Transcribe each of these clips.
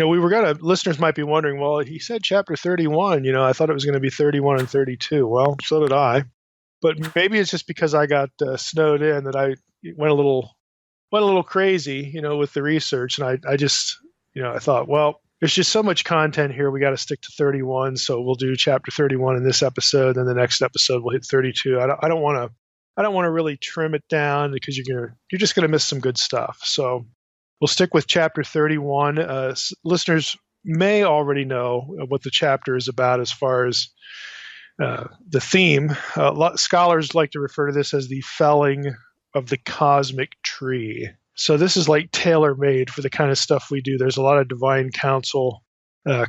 listeners might be wondering, well, he said chapter 31, I thought it was going to be 31 and 32. Well, so did I. But maybe it's just because I got snowed in that I went a little crazy, with the research. And I just, I thought, well, there's just so much content here. We got to stick to 31. So we'll do chapter 31 in this episode. Then the next episode we'll hit 32. I don't want to really trim it down because you're just going to miss some good stuff. So we'll stick with chapter 31. Listeners may already know what the chapter is about as far as the theme. Scholars like to refer to this as the felling of the cosmic tree. So this is like tailor-made for the kind of stuff we do. There's a lot of divine counsel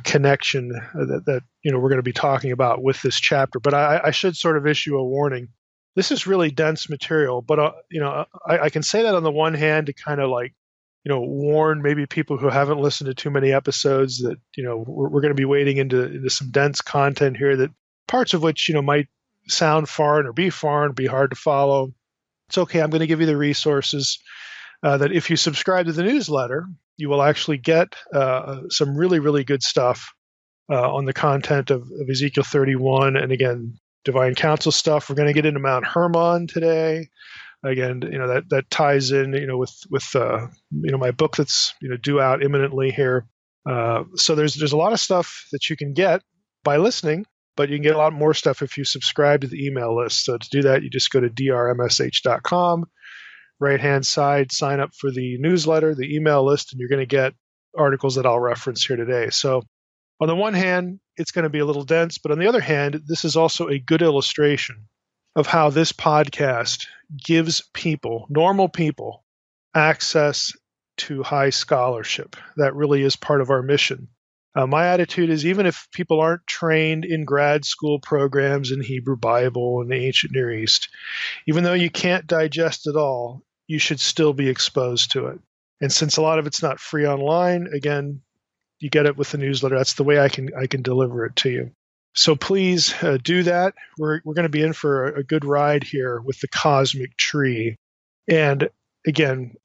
connection that we're going to be talking about with this chapter. But I should sort of issue a warning. This is really dense material, but I can say that on the one hand to kind of warn maybe people who haven't listened to too many episodes that we're going to be wading into some dense content here, that parts of which might sound foreign or be hard to follow. It's okay. I'm going to give you the resources that if you subscribe to the newsletter, you will actually get some really, really good stuff on the content of Ezekiel 31. And again, divine counsel stuff. We're going to get into Mount Hermon today. Again, that ties in, with my book that's due out imminently here. So there's a lot of stuff that you can get by listening, but you can get a lot more stuff if you subscribe to the email list. So to do that, you just go to drmsh.com, right-hand side, sign up for the newsletter, the email list, and you're going to get articles that I'll reference here today. So on the one hand, it's going to be a little dense, but on the other hand, this is also a good illustration of how this podcast gives people, normal people, access to high scholarship. That really is part of our mission. My attitude is, even if people aren't trained in grad school programs in Hebrew Bible and the ancient Near East, even though you can't digest it all, you should still be exposed to it. And since a lot of it's not free online, again, you get it with the newsletter. That's the way I can deliver it to you. So please do that. We're going to be in for a good ride here with the cosmic tree. And again,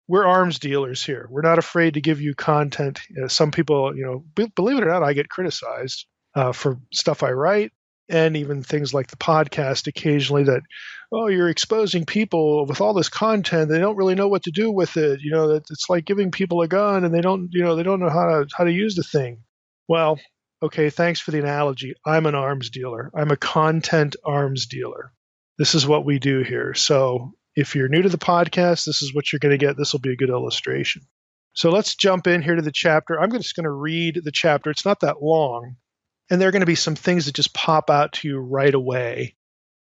we're arms dealers here. We're not afraid to give you content. Some people, believe it or not, I get criticized for stuff I write, and even things like the podcast occasionally that, oh, you're exposing people with all this content. They don't really know what to do with it. That it's like giving people a gun and they don't know how to use the thing. Well, okay, thanks for the analogy. I'm an arms dealer. I'm a content arms dealer. This is what we do here. So if you're new to the podcast, this is what you're going to get. This will be a good illustration. So let's jump in here to the chapter. I'm just going to read the chapter. It's not that long. And there are going to be some things that just pop out to you right away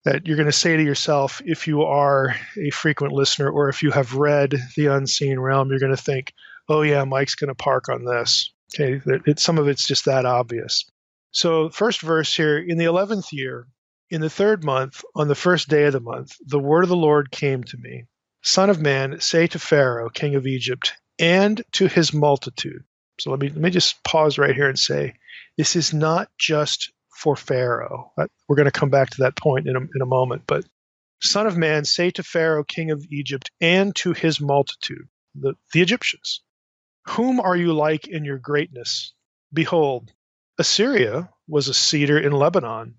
that you're going to say to yourself, if you are a frequent listener or if you have read The Unseen Realm, you're going to think, oh yeah, Mike's going to park on this. Okay, some of it's just that obvious. So first verse here, in the 11th year, in the 3rd month, on the 1st day of the month, the word of the Lord came to me. Son of man, say to Pharaoh, king of Egypt, and to his multitude. So let me just pause right here and say, this is not just for Pharaoh. We're going to come back to that point in a moment. But son of man, say to Pharaoh, king of Egypt, and to his multitude, the Egyptians, whom are you like in your greatness? Behold, Assyria was a cedar in Lebanon,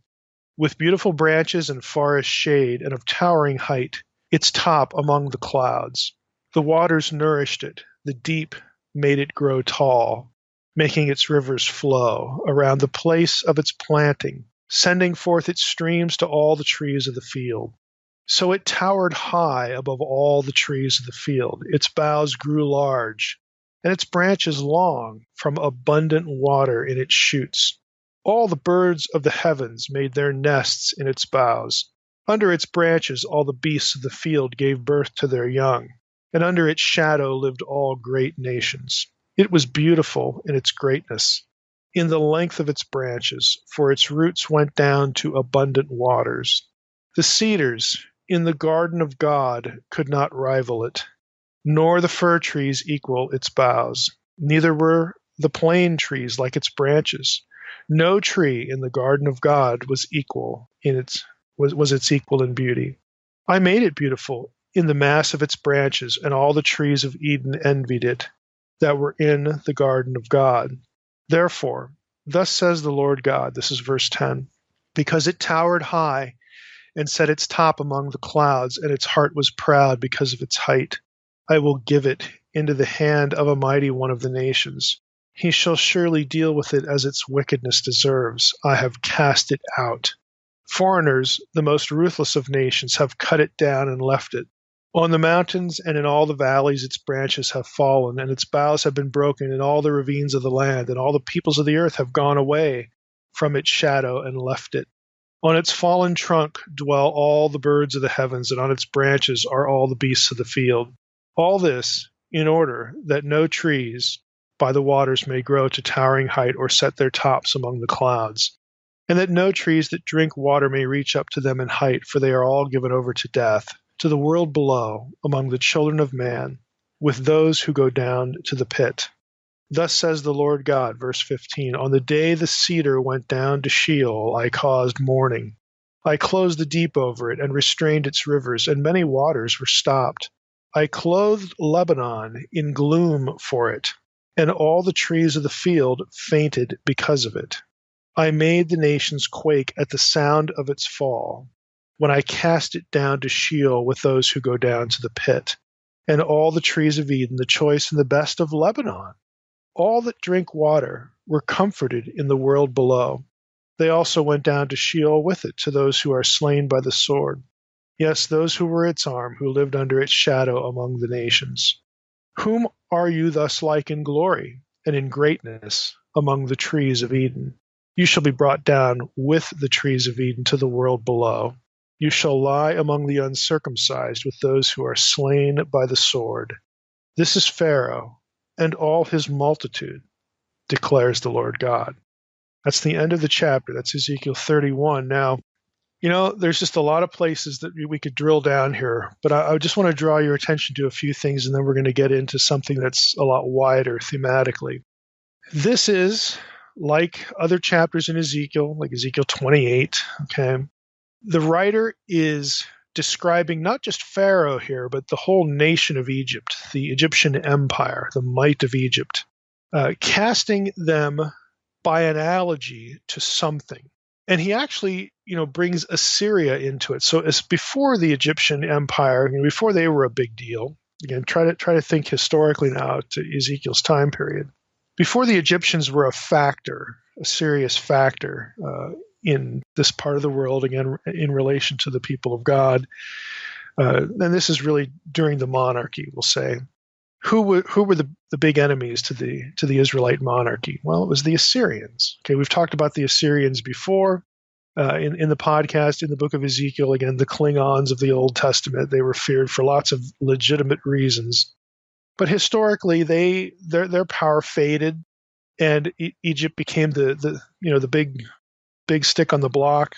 with beautiful branches and forest shade and of towering height, its top among the clouds. The waters nourished it, the deep made it grow tall, making its rivers flow around the place of its planting, sending forth its streams to all the trees of the field. So it towered high above all the trees of the field. Its boughs grew large, and its branches long, from abundant water in its shoots. All the birds of the heavens made their nests in its boughs. Under its branches all the beasts of the field gave birth to their young, and under its shadow lived all great nations. It was beautiful in its greatness, in the length of its branches, for its roots went down to abundant waters. The cedars in the garden of God could not rival it, nor the fir trees equal its boughs. Neither were the plane trees like its branches. No tree in the garden of God was its equal in beauty. I made it beautiful in the mass of its branches, and all the trees of Eden envied it. that were in the garden of God. Therefore, thus says the Lord God, this is verse 10, because it towered high and set its top among the clouds, and its heart was proud because of its height, I will give it into the hand of a mighty one of the nations. He shall surely deal with it as its wickedness deserves. I have cast it out. Foreigners, the most ruthless of nations, have cut it down and left it. On the mountains and in all the valleys its branches have fallen, and its boughs have been broken in all the ravines of the land, and all the peoples of the earth have gone away from its shadow and left it. On its fallen trunk dwell all the birds of the heavens, and on its branches are all the beasts of the field. All this in order that no trees by the waters may grow to towering height or set their tops among the clouds, and that no trees that drink water may reach up to them in height, for they are all given over to death, to the world below, among the children of man, with those who go down to the pit. Thus says the Lord God, verse 15, on the day the cedar went down to Sheol, I caused mourning. I closed the deep over it and restrained its rivers, and many waters were stopped. I clothed Lebanon in gloom for it, and all the trees of the field fainted because of it. I made the nations quake at the sound of its fall, when I cast it down to Sheol with those who go down to the pit, and all the trees of Eden, the choice and the best of Lebanon. All that drink water were comforted in the world below. They also went down to Sheol with it, to those who are slain by the sword. Yes, those who were its arm, who lived under its shadow among the nations. Whom are you thus like in glory and in greatness among the trees of Eden? You shall be brought down with the trees of Eden to the world below. You shall lie among the uncircumcised with those who are slain by the sword. This is Pharaoh and all his multitude, declares the Lord God. That's the end of the chapter. That's Ezekiel 31. Now, there's just a lot of places that we could drill down here, but I just want to draw your attention to a few things, and then we're going to get into something that's a lot wider thematically. This is like other chapters in Ezekiel, like Ezekiel 28, okay? The writer is describing not just Pharaoh here, but the whole nation of Egypt, the Egyptian empire, the might of Egypt, casting them by analogy to something. And he actually, brings Assyria into it. So it's before the Egyptian empire, before they were a big deal. Again, try to think historically now to Ezekiel's time period. Before the Egyptians were a factor, a serious factor in this part of the world, again, in relation to the people of God. And this is really during the monarchy, we'll say. Who were the big enemies to the Israelite monarchy? Well, it was the Assyrians. Okay, we've talked about the Assyrians before in the podcast, in the book of Ezekiel. Again, the Klingons of the Old Testament. They were feared for lots of legitimate reasons, but historically, their power faded, and Egypt became the big stick on the block.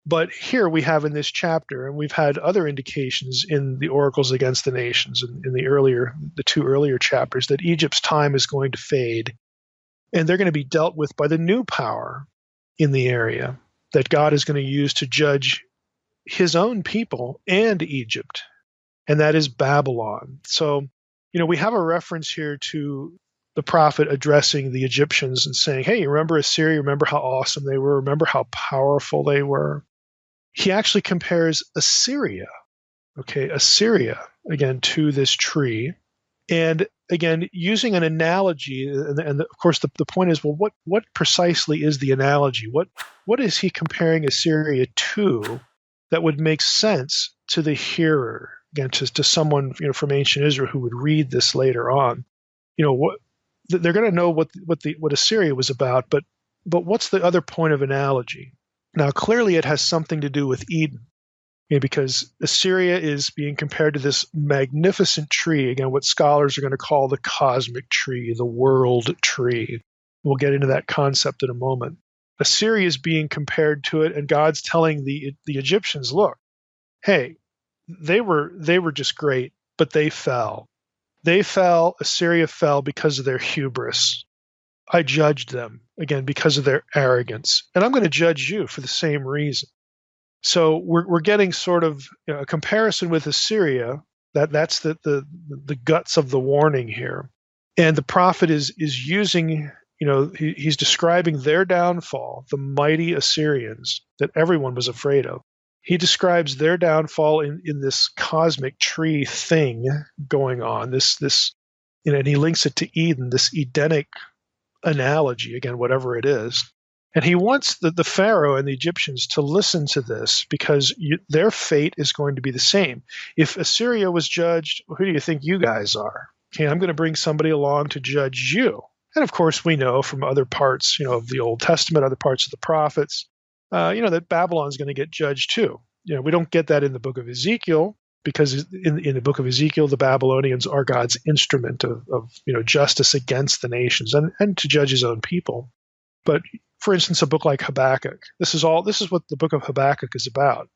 But here we have in this chapter, and we've had other indications in the oracles against the nations in the two earlier chapters, that Egypt's time is going to fade, and they're going to be dealt with by the new power in the area that God is going to use to judge his own people and Egypt, and that is Babylon. So, we have a reference here to the prophet addressing the Egyptians and saying, hey, remember Assyria? Remember how awesome they were? Remember how powerful they were? He actually compares Assyria, again, to this tree. And again, using an analogy, and of course the point is, well, what precisely is the analogy? What is he comparing Assyria to that would make sense to the hearer? Again, to someone from ancient Israel who would read this later on. They're going to know what Assyria was about, but what's the other point of analogy? Now, clearly it has something to do with Eden, because Assyria is being compared to this magnificent tree, again, what scholars are going to call the cosmic tree, the world tree. We'll get into that concept in a moment. Assyria is being compared to it, and God's telling the Egyptians, look, hey, they were just great, but they fell. Assyria fell because of their hubris. I judged them, again, because of their arrogance. And I'm going to judge you for the same reason. So we're getting sort of a comparison with Assyria. That's the guts of the warning here. And the prophet is using, he's describing their downfall, the mighty Assyrians that everyone was afraid of. He describes their downfall in this cosmic tree thing going on, this, and he links it to Eden, this Edenic analogy, again, whatever it is. And he wants the Pharaoh and the Egyptians to listen to this because their fate is going to be the same. If Assyria was judged, who do you think you guys are? Okay, I'm going to bring somebody along to judge you. And of course, we know from other parts, of the Old Testament, other parts of the prophets, that Babylon's going to get judged too. We don't get that in the book of Ezekiel because in the book of Ezekiel, the Babylonians are God's instrument of justice against the nations and to judge his own people. But for instance, a book like Habakkuk, this is what the book of Habakkuk is about.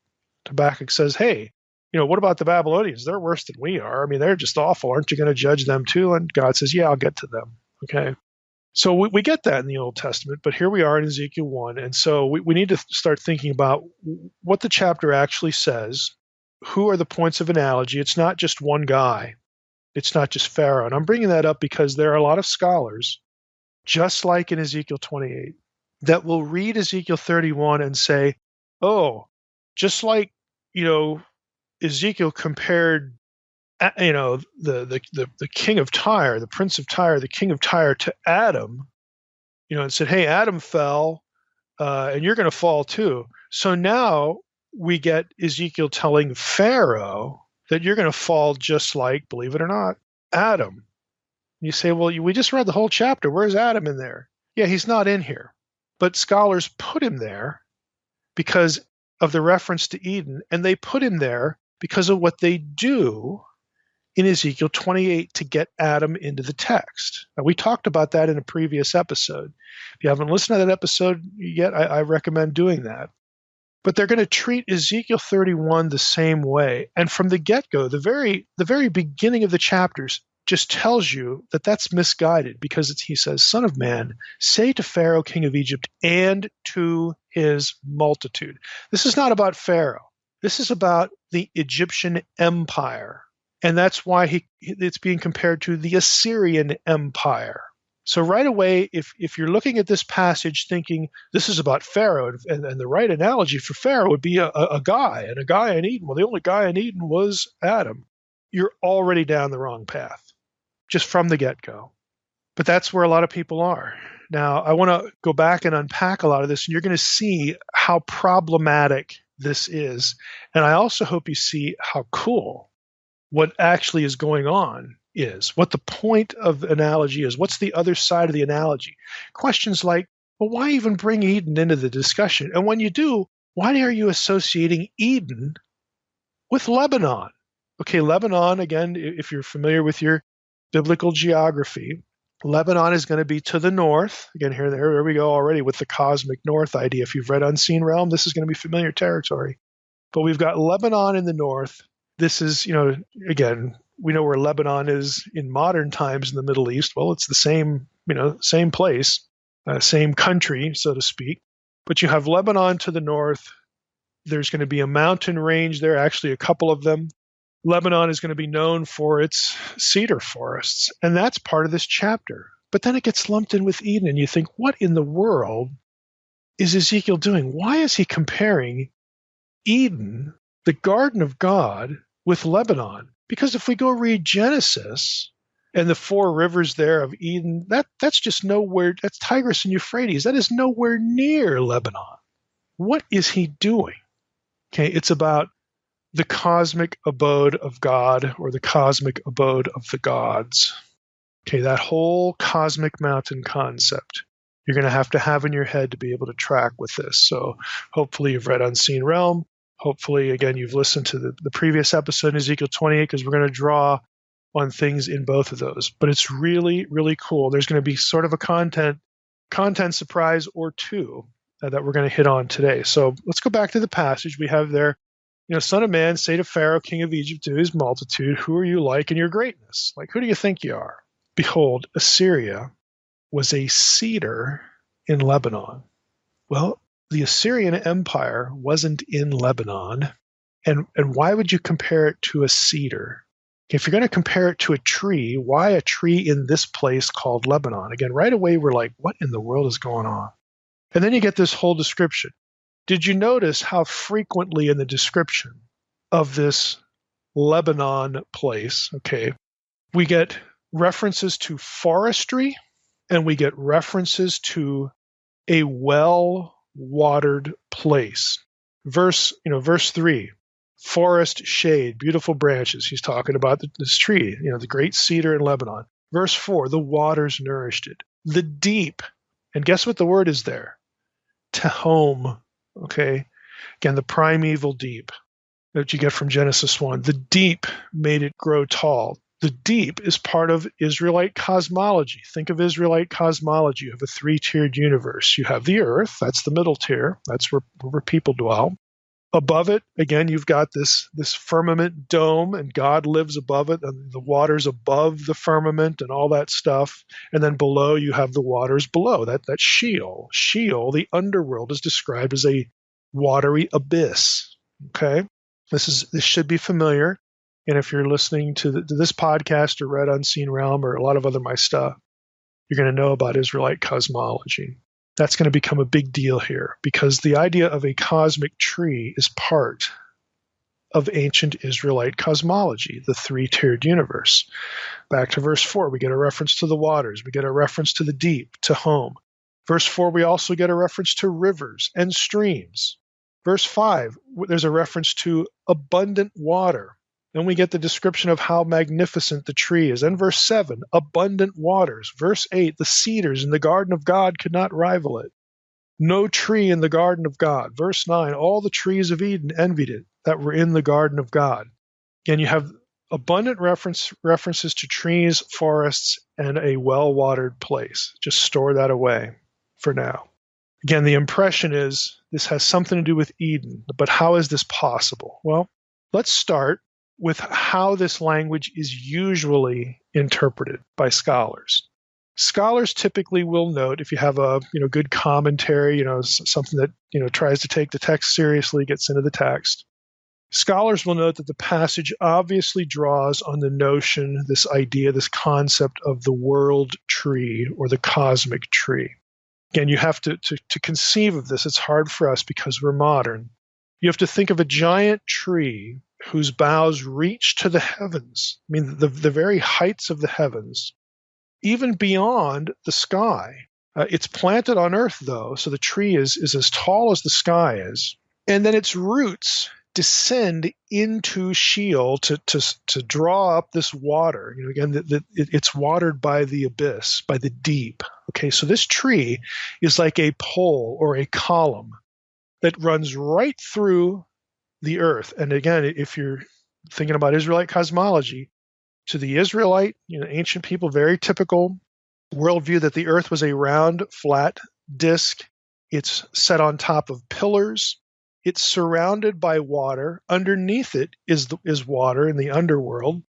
Habakkuk says, hey, what about the Babylonians? They're worse than we are. I mean, they're just awful. Aren't you going to judge them too? And God says, yeah, I'll get to them. Okay. So we get that in the Old Testament, but here we are in Ezekiel 1. And so we need to start thinking about what the chapter actually says. Who are the points of analogy? It's not just one guy. It's not just Pharaoh. And I'm bringing that up because there are a lot of scholars, just like in Ezekiel 28, that will read Ezekiel 31 and say, oh, just like, Ezekiel compared, the king of Tyre, the prince of Tyre, the king of Tyre to Adam, and said, hey, Adam fell, and you're going to fall too. So now we get Ezekiel telling Pharaoh that you're going to fall just like, believe it or not, Adam. You say, well, we just read the whole chapter. Where's Adam in there? Yeah, he's not in here. But scholars put him there because of the reference to Eden, and they put him there because of what they do in Ezekiel 28 to get Adam into the text. Now, we talked about that in a previous episode. If you haven't listened to that episode yet, I recommend doing that. But they're going to treat Ezekiel 31 the same way. And from the get-go, the very beginning of the chapters just tells you that that's misguided because he says, Son of man, say to Pharaoh, king of Egypt, and to his multitude. This is not about Pharaoh. This is about the Egyptian empire. And that's why it's being compared to the Assyrian empire. So right away, if you're looking at this passage thinking this is about Pharaoh, and the right analogy for Pharaoh would be a guy in Eden. Well, the only guy in Eden was Adam. You're already down the wrong path, just from the get-go. But that's where a lot of people are. Now, I want to go back and unpack a lot of this, and you're going to see how problematic this is. And I also hope you see how cool what actually is going on is, what the point of analogy is, what's the other side of the analogy. Questions like, well, why even bring Eden into the discussion? And when you do, why are you associating Eden with Lebanon? Okay, Lebanon, again, if you're familiar with your biblical geography, Lebanon is going to be to the north. Again, here we go already with the cosmic north idea. If you've read Unseen Realm, this is going to be familiar territory. But we've got Lebanon in the north. This is, again, we know where Lebanon is in modern times in the Middle East. Well, it's the same, same place, same country, so to speak. But you have Lebanon to the north. There's going to be a mountain range there, actually a couple of them. Lebanon is going to be known for its cedar forests, and that's part of this chapter. But then it gets lumped in with Eden, and you think, what in the world is Ezekiel doing? Why is he comparing Eden, the garden of God, with Lebanon? Because if we go read Genesis and the four rivers there of Eden, that's just nowhere, that's Tigris and Euphrates. That is nowhere near Lebanon. What is he doing? Okay, it's about the cosmic abode of God, or the cosmic abode of the gods. Okay, that whole cosmic mountain concept you're going to have in your head to be able to track with this. So hopefully you've read Unseen Realm. Hopefully, again, you've listened to the previous episode in Ezekiel 28, because we're going to draw on things in both of those. But it's really, really cool. There's going to be sort of a content surprise or two that we're going to hit on today. So let's go back to the passage we have there. Son of man, say to Pharaoh, king of Egypt, to his multitude, who are you like in your greatness? Like, who do you think you are? Behold, Assyria was a cedar in Lebanon. Well, the Assyrian Empire wasn't in Lebanon. And why would you compare it to a cedar? If you're going to compare it to a tree, why a tree in this place called Lebanon? Again, right away, we're like, what in the world is going on? And then you get this whole description. Did you notice how frequently in the description of this Lebanon place, okay, we get references to forestry and we get references to a well-watered place. Verse 3, forest shade, beautiful branches. He's talking about this tree, the great cedar in Lebanon. Verse 4, the waters nourished it. The deep, and guess what the word is there? Tehom, okay? Again, the primeval deep that you get from Genesis 1. The deep made it grow tall. The deep is part of Israelite cosmology. Think of Israelite cosmology. You have a three-tiered universe. You have the earth, that's the middle tier. That's where people dwell. Above it, again, you've got this firmament dome, and God lives above it, and the waters above the firmament and all that stuff. And then below, you have the waters below. That's Sheol. Sheol, the underworld, is described as a watery abyss. Okay? This should be familiar. And if you're listening to this podcast or read Unseen Realm or a lot of other my stuff, you're going to know about Israelite cosmology. That's going to become a big deal here because the idea of a cosmic tree is part of ancient Israelite cosmology, the three-tiered universe. Back to verse 4, we get a reference to the waters. We get a reference to the deep, to home. Verse 4, we also get a reference to rivers and streams. Verse 5, there's a reference to abundant water. Then we get the description of how magnificent the tree is. And verse 7, abundant waters. Verse 8, the cedars in the garden of God could not rival it. No tree in the garden of God. Verse 9, all the trees of Eden envied it that were in the garden of God. Again, you have abundant references to trees, forests, and a well-watered place. Just store that away for now. Again, the impression is this has something to do with Eden, but how is this possible? Well, let's start with how this language is usually interpreted by scholars. Scholars typically will note, if you have a good commentary, something that tries to take the text seriously, gets into the text. Scholars will note that the passage obviously draws on the notion, this idea, this concept of the world tree or the cosmic tree. Again, you have to conceive of this. It's hard for us because we're modern. You have to think of a giant tree whose boughs reach to the heavens. I mean, the very heights of the heavens, even beyond the sky. It's planted on earth, though, so the tree is as tall as the sky is. And then its roots descend into Sheol to draw up this water. Again, it's watered by the abyss, by the deep. Okay, so this tree is like a pole or a column that runs right through the earth. And again, if you're thinking about Israelite cosmology, to the Israelite, ancient people, very typical worldview that the earth was a round, flat disk. It's set on top of pillars. It's surrounded by water. Underneath it is water in the underworld.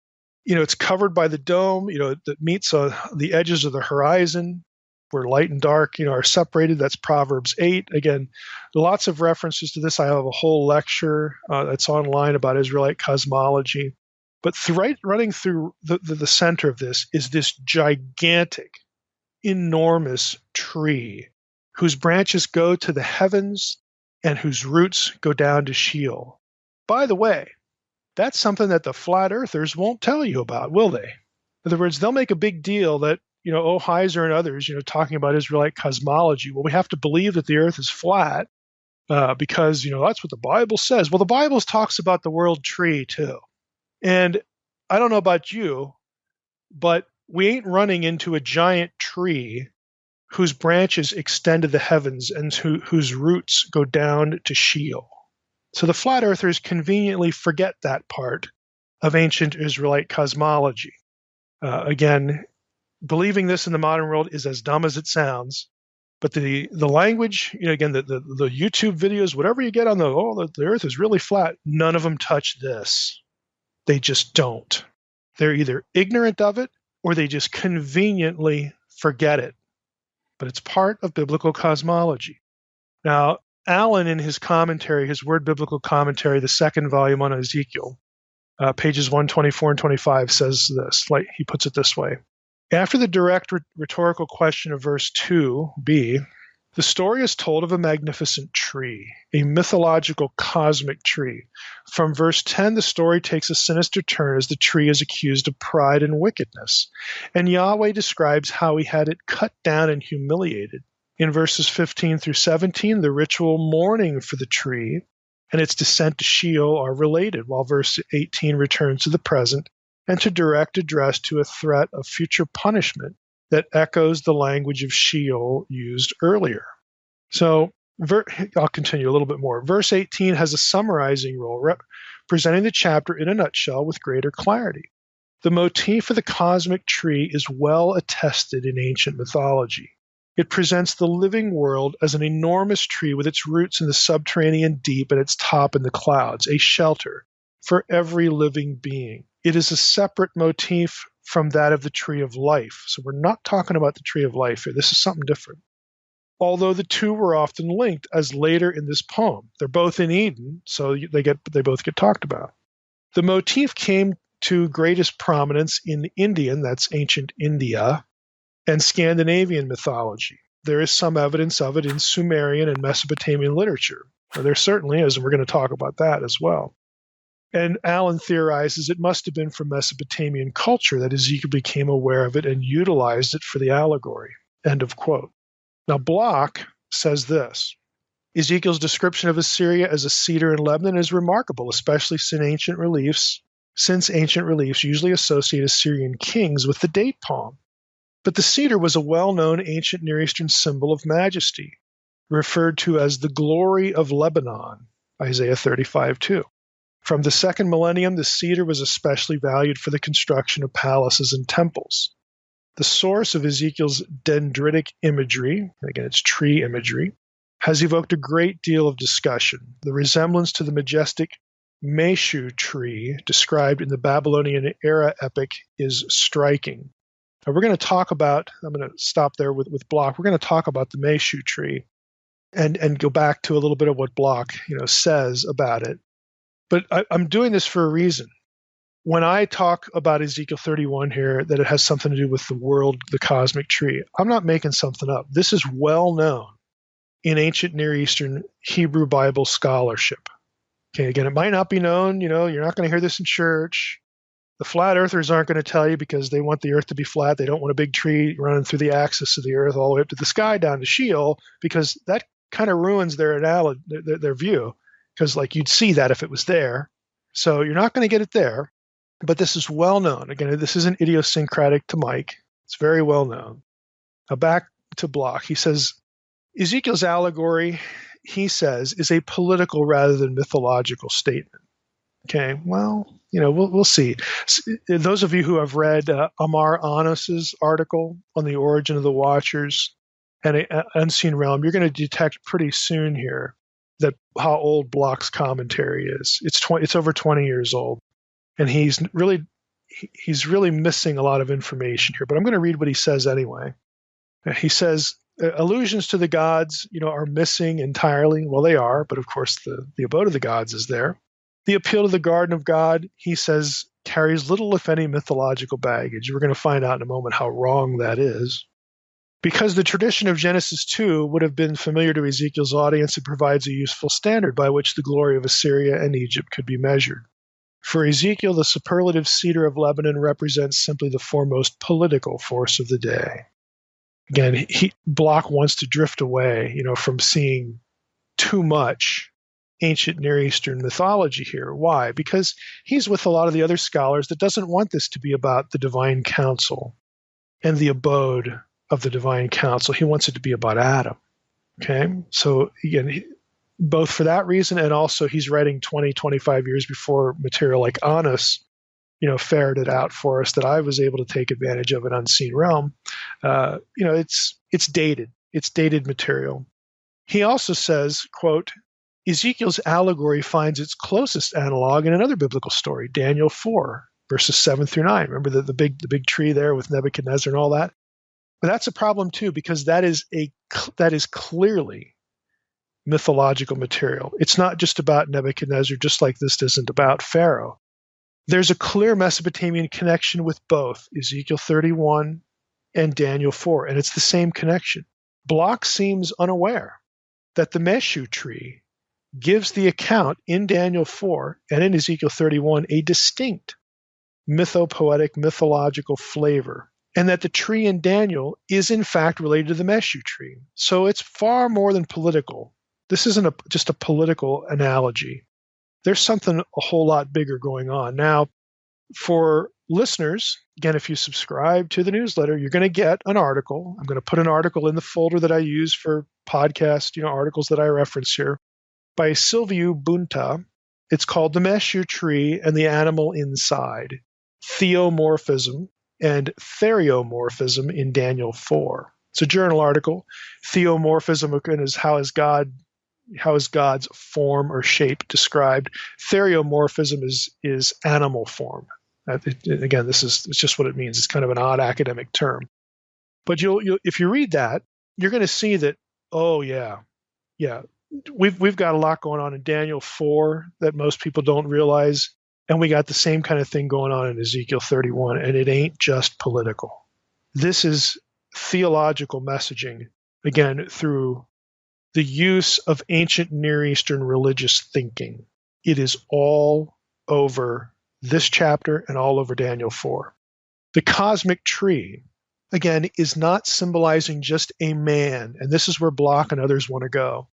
It's covered by the dome, that meets the edges of the horizon, where light and dark, are separated. That's Proverbs 8. Again, lots of references to this. I have a whole lecture that's online about Israelite cosmology. But running through the center of this is this gigantic, enormous tree whose branches go to the heavens and whose roots go down to Sheol. By the way, that's something that the flat earthers won't tell you about, will they? In other words, they'll make a big deal that Heiser and others, talking about Israelite cosmology. Well, we have to believe that the earth is flat because, that's what the Bible says. Well, the Bible talks about the world tree too. And I don't know about you, but we ain't running into a giant tree whose branches extend to the heavens and whose roots go down to Sheol. So the flat earthers conveniently forget that part of ancient Israelite cosmology. Again, believing this in the modern world is as dumb as it sounds, but the language, again, the YouTube videos, whatever you get on the earth is really flat, none of them touch this. They just don't. They're either ignorant of it or they just conveniently forget it. But it's part of biblical cosmology. Now, Allen, in his commentary, his Word Biblical Commentary, the second volume on Ezekiel, pages 124 and 25 says this, like he puts it this way. After the direct rhetorical question of verse 2b, the story is told of a magnificent tree, a mythological cosmic tree. From verse 10, the story takes a sinister turn as the tree is accused of pride and wickedness, and Yahweh describes how he had it cut down and humiliated. In verses 15 through 17, the ritual mourning for the tree and its descent to Sheol are related, while verse 18 returns to the present and to direct address to a threat of future punishment that echoes the language of Sheol used earlier. So I'll continue a little bit more. Verse 18 has a summarizing role, presenting the chapter in a nutshell with greater clarity. The motif of the cosmic tree is well attested in ancient mythology. It presents the living world as an enormous tree with its roots in the subterranean deep and its top in the clouds, a shelter for every living being. It is a separate motif from that of the tree of life. So we're not talking about the tree of life here. This is something different. Although the two were often linked, as later in this poem. They're both in Eden, so they both get talked about. The motif came to greatest prominence in Indian, that's ancient India, and Scandinavian mythology. There is some evidence of it in Sumerian and Mesopotamian literature. Now, there certainly is, and we're going to talk about that as well. And Allen theorizes it must have been from Mesopotamian culture that Ezekiel became aware of it and utilized it for the allegory. End of quote. Now, Bloch says this. Ezekiel's description of Assyria as a cedar in Lebanon is remarkable, especially since ancient reliefs usually associate Assyrian kings with the date palm. But the cedar was a well-known ancient Near Eastern symbol of majesty, referred to as the glory of Lebanon, Isaiah 35:2. From the second millennium, the cedar was especially valued for the construction of palaces and temples. The source of Ezekiel's dendritic imagery, again it's tree imagery, has evoked a great deal of discussion. The resemblance to the majestic Meshu tree described in the Babylonian era epic is striking. Now we're going to talk about, I'm going to stop there with Bloch, we're going to talk about the Meshu tree and go back to a little bit of what Bloch says about it. But I'm doing this for a reason. When I talk about Ezekiel 31 here, that it has something to do with the world, the cosmic tree, I'm not making something up. This is well known in ancient Near Eastern Hebrew Bible scholarship. Okay, again, it might not be known, you're not going to hear this in church. The flat earthers aren't going to tell you because they want the earth to be flat. They don't want a big tree running through the axis of the earth all the way up to the sky down to Sheol, because that kind of ruins their view, because you'd see that if it was there. So you're not going to get it there. But this is well known. Again, this isn't idiosyncratic to Mike. It's very well known. Now back to Bloch. He says, Ezekiel's allegory, he says, is a political rather than mythological statement. Okay, well, we'll see. Those of you who have read Amar Anos's article on the origin of the Watchers and an Unseen Realm, you're going to detect pretty soon here that how old Bloch's commentary is. It's over 20 years old. And he's really missing a lot of information here, but I'm going to read what he says anyway. He says, allusions to the gods, are missing entirely. Well, they are, but of course the abode of the gods is there. The appeal to the garden of God, he says, carries little, if any, mythological baggage. We're going to find out in a moment how wrong that is. Because the tradition of Genesis 2 would have been familiar to Ezekiel's audience, it provides a useful standard by which the glory of Assyria and Egypt could be measured. For Ezekiel, the superlative cedar of Lebanon represents simply the foremost political force of the day. Again, Bloch wants to drift away, from seeing too much ancient Near Eastern mythology here. Why? Because he's with a lot of the other scholars that doesn't want this to be about the divine council and the abode of the divine council. He wants it to be about Adam. Okay? So again, both for that reason, and also he's writing 20, 25 years before material like Anos, ferreted out for us that I was able to take advantage of an Unseen Realm. It's dated. It's dated material. He also says, quote, Ezekiel's allegory finds its closest analog in another biblical story, Daniel 4, verses 7 through 9. Remember the big tree there with Nebuchadnezzar and all that? But that's a problem too, because that is clearly mythological material. It's not just about Nebuchadnezzar, just like this isn't about Pharaoh. There's a clear Mesopotamian connection with both Ezekiel 31 and Daniel 4, and it's the same connection. Bloch seems unaware that the Meshu tree gives the account in Daniel 4 and in Ezekiel 31 a distinct mythopoetic, mythological flavor, and that the tree in Daniel is in fact related to the Meshu tree. So it's far more than political. This isn't just a political analogy. There's something a whole lot bigger going on. Now, for listeners, again, if you subscribe to the newsletter, you're going to get an article. I'm going to put an article in the folder that I use for podcast, articles that I reference here, by Silviu Bunta. It's called The Meshu Tree and the Animal Inside, Theomorphism and Theriomorphism in Daniel 4. It's a journal article. Theomorphism again is how is God's form or shape described. Theriomorphism is animal form. Again, it's just what it means. It's kind of an odd academic term. But if you read that, you're going to see that, oh yeah, we've got a lot going on in Daniel 4 that most people don't realize, and we got the same kind of thing going on in Ezekiel 31, and it ain't just political. This is theological messaging, again, through the use of ancient Near Eastern religious thinking. It is all over this chapter and all over Daniel 4. The cosmic tree, again, is not symbolizing just a man, and this is where Bloch and others want to go,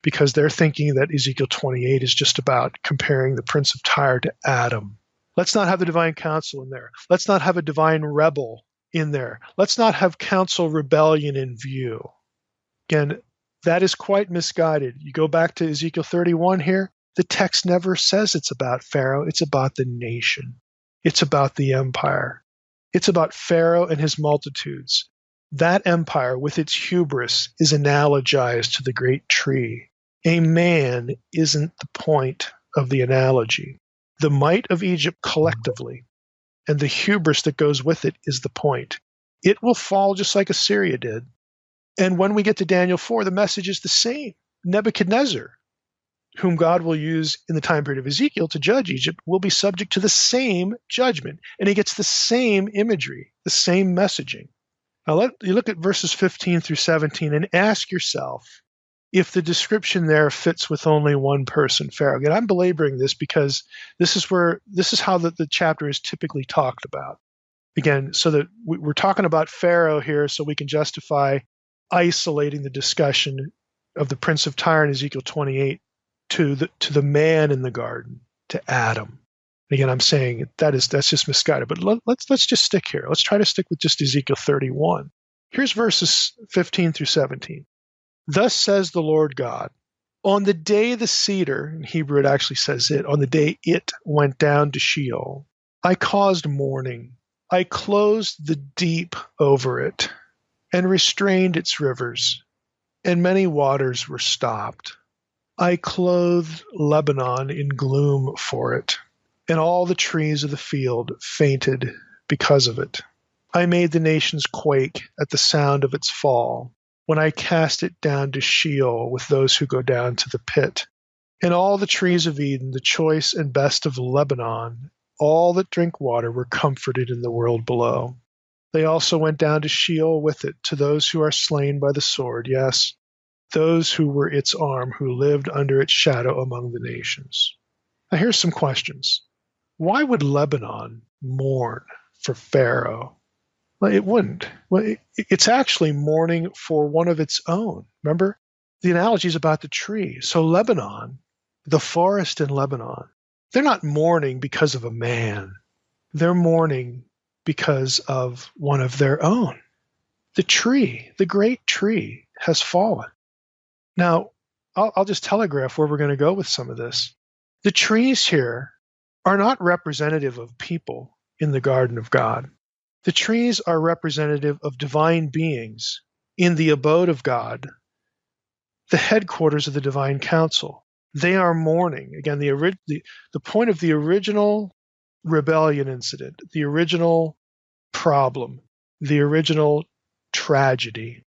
because they're thinking that Ezekiel 28 is just about comparing the Prince of Tyre to Adam. Let's not have the divine council in there. Let's not have a divine rebel in there. Let's not have council rebellion in view. Again, that is quite misguided. You go back to Ezekiel 31 here, the text never says it's about Pharaoh. It's about the nation. It's about the empire. It's about Pharaoh and his multitudes. That empire, with its hubris, is analogized to the great tree. A man isn't the point of the analogy. The might of Egypt collectively and the hubris that goes with it is the point. It will fall just like Assyria did. And when we get to Daniel 4, the message is the same. Nebuchadnezzar, whom God will use in the time period of Ezekiel to judge Egypt, will be subject to the same judgment. And he gets the same imagery, the same messaging. Now you look at verses 15 through 17 and ask yourself if the description there fits with only one person, Pharaoh. Again, I'm belaboring this because this is how the chapter is typically talked about. Again, so that we're talking about Pharaoh here so we can justify isolating the discussion of the Prince of Tyre in Ezekiel 28 to the man in the garden, to Adam. Again, I'm saying that's just misguided. But let's just stick here. Let's try to stick with just Ezekiel 31. Here's verses 15 through 17. Thus says the Lord God, on the day the cedar, in Hebrew it actually says it, on the day it went down to Sheol, I caused mourning. I closed the deep over it and restrained its rivers, and many waters were stopped. I clothed Lebanon in gloom for it, and all the trees of the field fainted because of it. I made the nations quake at the sound of its fall, when I cast it down to Sheol with those who go down to the pit. And all the trees of Eden, the choice and best of Lebanon, all that drink water, were comforted in the world below. They also went down to Sheol with it, to those who are slain by the sword, yes, those who were its arm, who lived under its shadow among the nations. Now here's some questions. Why would Lebanon mourn for Pharaoh? Well, it wouldn't. Well, it's actually mourning for one of its own. Remember, the analogy is about the tree. So Lebanon, the forest in Lebanon, they're not mourning because of a man. They're mourning because of one of their own. The tree, the great tree, has fallen. Now, I'll just telegraph where we're going to go with some of this. The trees here are not representative of people in the garden of God. The trees are representative of divine beings in the abode of God, the headquarters of the divine council. They are mourning. Again, the point of the original rebellion incident, the original problem, the original tragedy,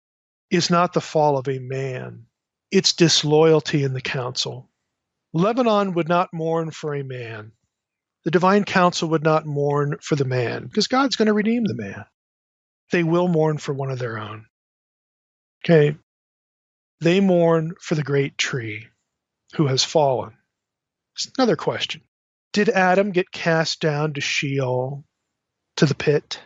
is not the fall of a man. It's disloyalty in the council. Lebanon would not mourn for a man. The divine council would not mourn for the man because God's going to redeem the man. They will mourn for one of their own. Okay? They mourn for the great tree who has fallen. It's another question. Did Adam get cast down to Sheol, to the pit?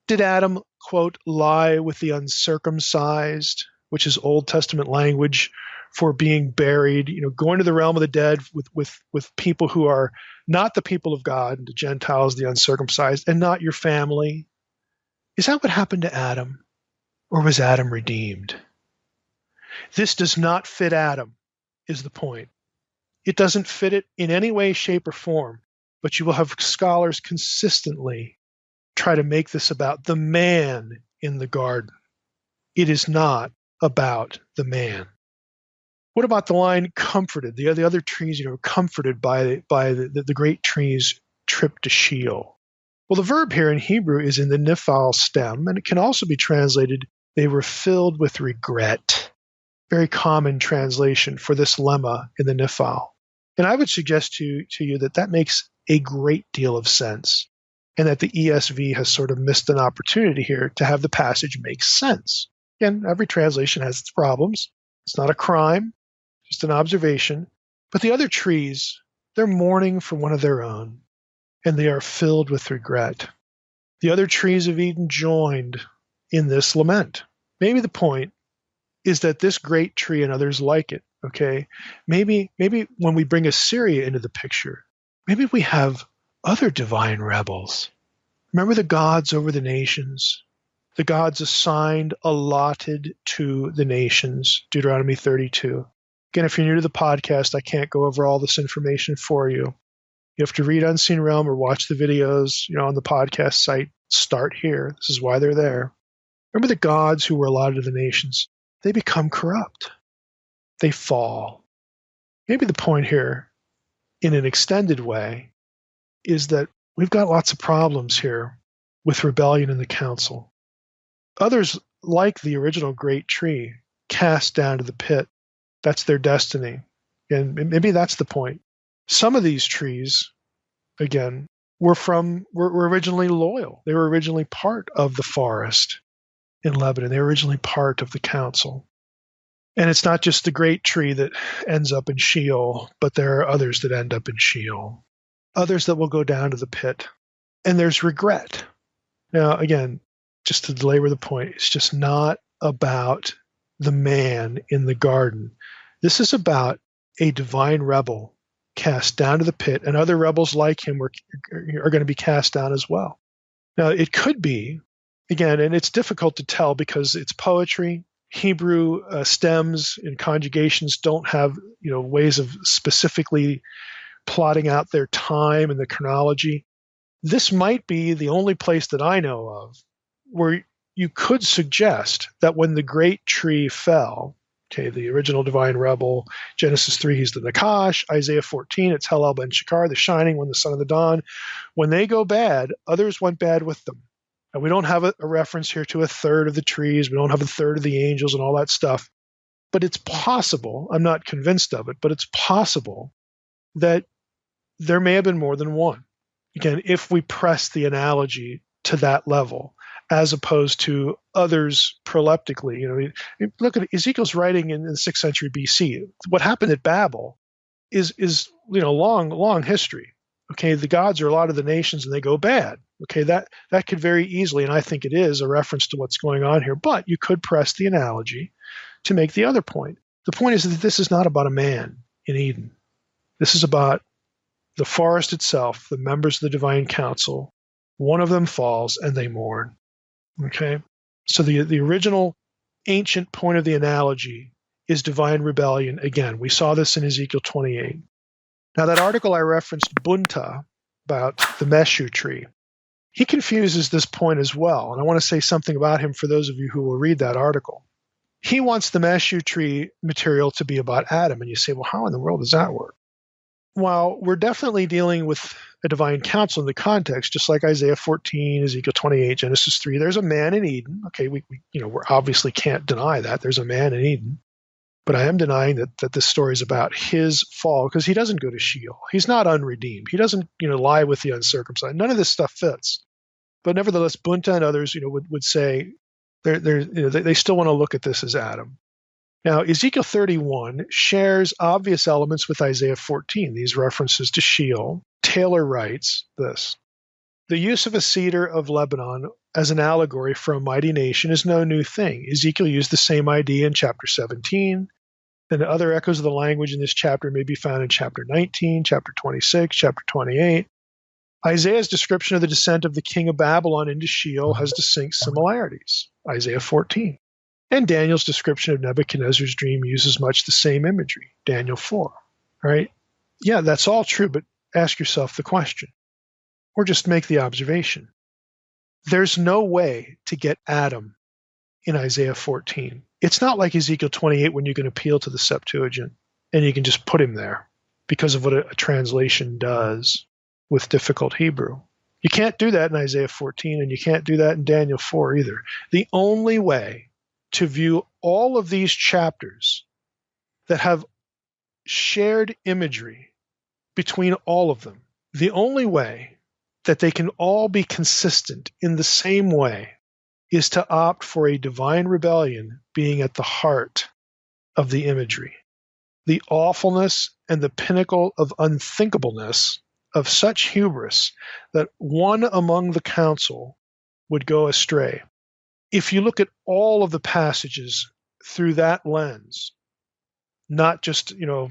Did Adam, quote, lie with the uncircumcised, which is Old Testament language for being buried, going to the realm of the dead with people who are not the people of God, the Gentiles, the uncircumcised, and not your family? Is that what happened to Adam? Or was Adam redeemed? This does not fit Adam, is the point. It doesn't fit it in any way, shape, or form, but you will have scholars consistently try to make this about the man in the garden. It is not about the man. What about the line comforted? The other trees, comforted by the great tree's trip to Sheol. Well, the verb here in Hebrew is in the niphal stem, and it can also be translated, they were filled with regret. Very common translation for this lemma in the niphal. And I would suggest to you that makes a great deal of sense, and that the ESV has sort of missed an opportunity here to have the passage make sense. Again, every translation has its problems. It's not a crime, just an observation. But the other trees, they're mourning for one of their own, and they are filled with regret. The other trees of Eden joined in this lament. Maybe the point is that this great tree and others like it, okay? Maybe when we bring Assyria into the picture, maybe we have other divine rebels. Remember the gods over the nations? The gods assigned, allotted to the nations, Deuteronomy 32. Again, if you're new to the podcast, I can't go over all this information for you. You have to read Unseen Realm or watch the videos, on the podcast site. Start here. This is why they're there. Remember the gods who were allotted to the nations? They become corrupt. They fall. Maybe the point here, in an extended way, is that we've got lots of problems here with rebellion in the council. Others, like the original great tree, cast down to the pit. That's their destiny. And maybe that's the point. Some of these trees, again, were originally loyal. They were originally part of the forest in Lebanon. They were originally part of the council. And it's not just the great tree that ends up in Sheol, but there are others that end up in Sheol. Others that will go down to the pit. And there's regret. Now, again, just to belabor the point, it's just not about the man in the garden. This is about a divine rebel cast down to the pit, and other rebels like him are going to be cast down as well. Now, it could be, again, and it's difficult to tell because it's poetry. Hebrew stems and conjugations don't have ways of specifically plotting out their time and the chronology. This might be the only place that I know of where you could suggest that when the great tree fell, okay, the original divine rebel, Genesis 3, he's the Nakash, Isaiah 14, it's Helel ben Shakar, the shining one, the son of the dawn. When they go bad, others went bad with them. And we don't have a reference here to a third of the trees. We don't have a third of the angels and all that stuff. But it's possible, I'm not convinced of it, but it's possible that there may have been more than one. Again, if we press the analogy to that level, as opposed to others proleptically. Look at Ezekiel's writing in the 6th century BC. What happened at Babel is long history. Okay, the gods are a lot of the nations and they go bad. Okay, that could very easily, and I think it is, a reference to what's going on here. But you could press the analogy to make the other point. The point is that this is not about a man in Eden. This is about the forest itself, the members of the divine council. One of them falls and they mourn. Okay, so the original ancient point of the analogy is divine rebellion. Again, we saw this in Ezekiel 28. Now, that article I referenced, Bunta, about the meshu tree, he confuses this point as well. And I want to say something about him for those of you who will read that article. He wants the meshu tree material to be about Adam. And you say, well, how in the world does that work? While we're definitely dealing with a divine council in the context, just like Isaiah 14, Ezekiel 28, Genesis 3, there's a man in Eden. Okay, we obviously can't deny that. There's a man in Eden. But I am denying that this story is about his fall, because he doesn't go to Sheol. He's not unredeemed. He doesn't, lie with the uncircumcised. None of this stuff fits. But nevertheless, Bunta and others, would say they still want to look at this as Adam. Now, Ezekiel 31 shares obvious elements with Isaiah 14, these references to Sheol. Taylor writes this: the use of a cedar of Lebanon as an allegory for a mighty nation is no new thing. Ezekiel used the same idea in chapter 17, and other echoes of the language in this chapter may be found in chapter 19, chapter 26, chapter 28. Isaiah's description of the descent of the king of Babylon into Sheol has distinct similarities. Isaiah 14. And Daniel's description of Nebuchadnezzar's dream uses much the same imagery. Daniel 4. Right? Yeah, that's all true, but ask yourself the question, or just make the observation. There's no way to get Adam in Isaiah 14. It's not like Ezekiel 28 when you can appeal to the Septuagint and you can just put him there because of what a translation does with difficult Hebrew. You can't do that in Isaiah 14, and you can't do that in Daniel 4 either. The only way to view all of these chapters that have shared imagery between all of them, the only way that they can all be consistent in the same way is to opt for a divine rebellion being at the heart of the imagery. The awfulness and the pinnacle of unthinkableness of such hubris that one among the council would go astray. If you look at all of the passages through that lens, not just, you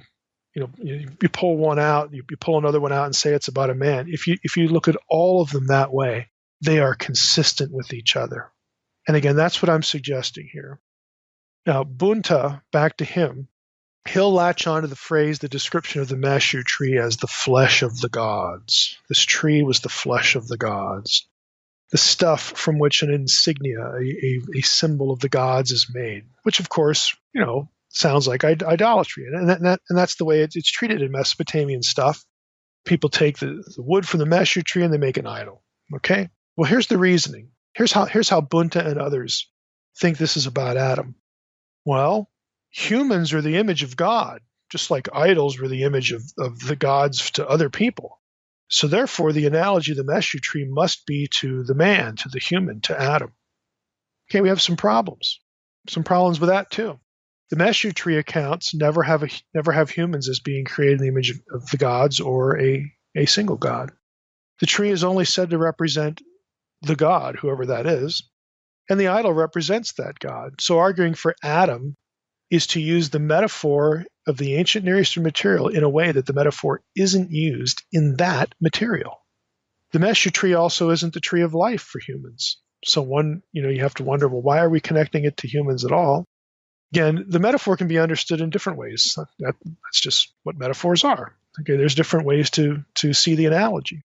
pull one out, you pull another one out and say it's about a man. If you look at all of them that way, they are consistent with each other. And again, that's what I'm suggesting here. Now, Bunta, back to him, he'll latch on to the phrase, the description of the Meshu tree as the flesh of the gods. This tree was the flesh of the gods. The stuff from which an insignia, a symbol of the gods is made, which of course, sounds like idolatry. And that's the way it's treated in Mesopotamian stuff. People take the wood from the Meshu tree and they make an idol. Okay? Well, here's the reasoning. Here's how Bunta and others think this is about Adam. Well, humans are the image of God, just like idols were the image of the gods to other people. So therefore, the analogy of the Meshu tree must be to the man, to the human, to Adam. Okay, we have some problems. Some problems with that too. The Meshu tree accounts never have humans as being created in the image of the gods or a single god. The tree is only said to represent the god, whoever that is, and the idol represents that god. So arguing for Adam is to use the metaphor of the ancient Near Eastern material in a way that the metaphor isn't used in that material. The Meshu tree also isn't the tree of life for humans. So you have to wonder, well, why are we connecting it to humans at all? Again, the metaphor can be understood in different ways. That's just what metaphors are. Okay, there's different ways to see the analogy.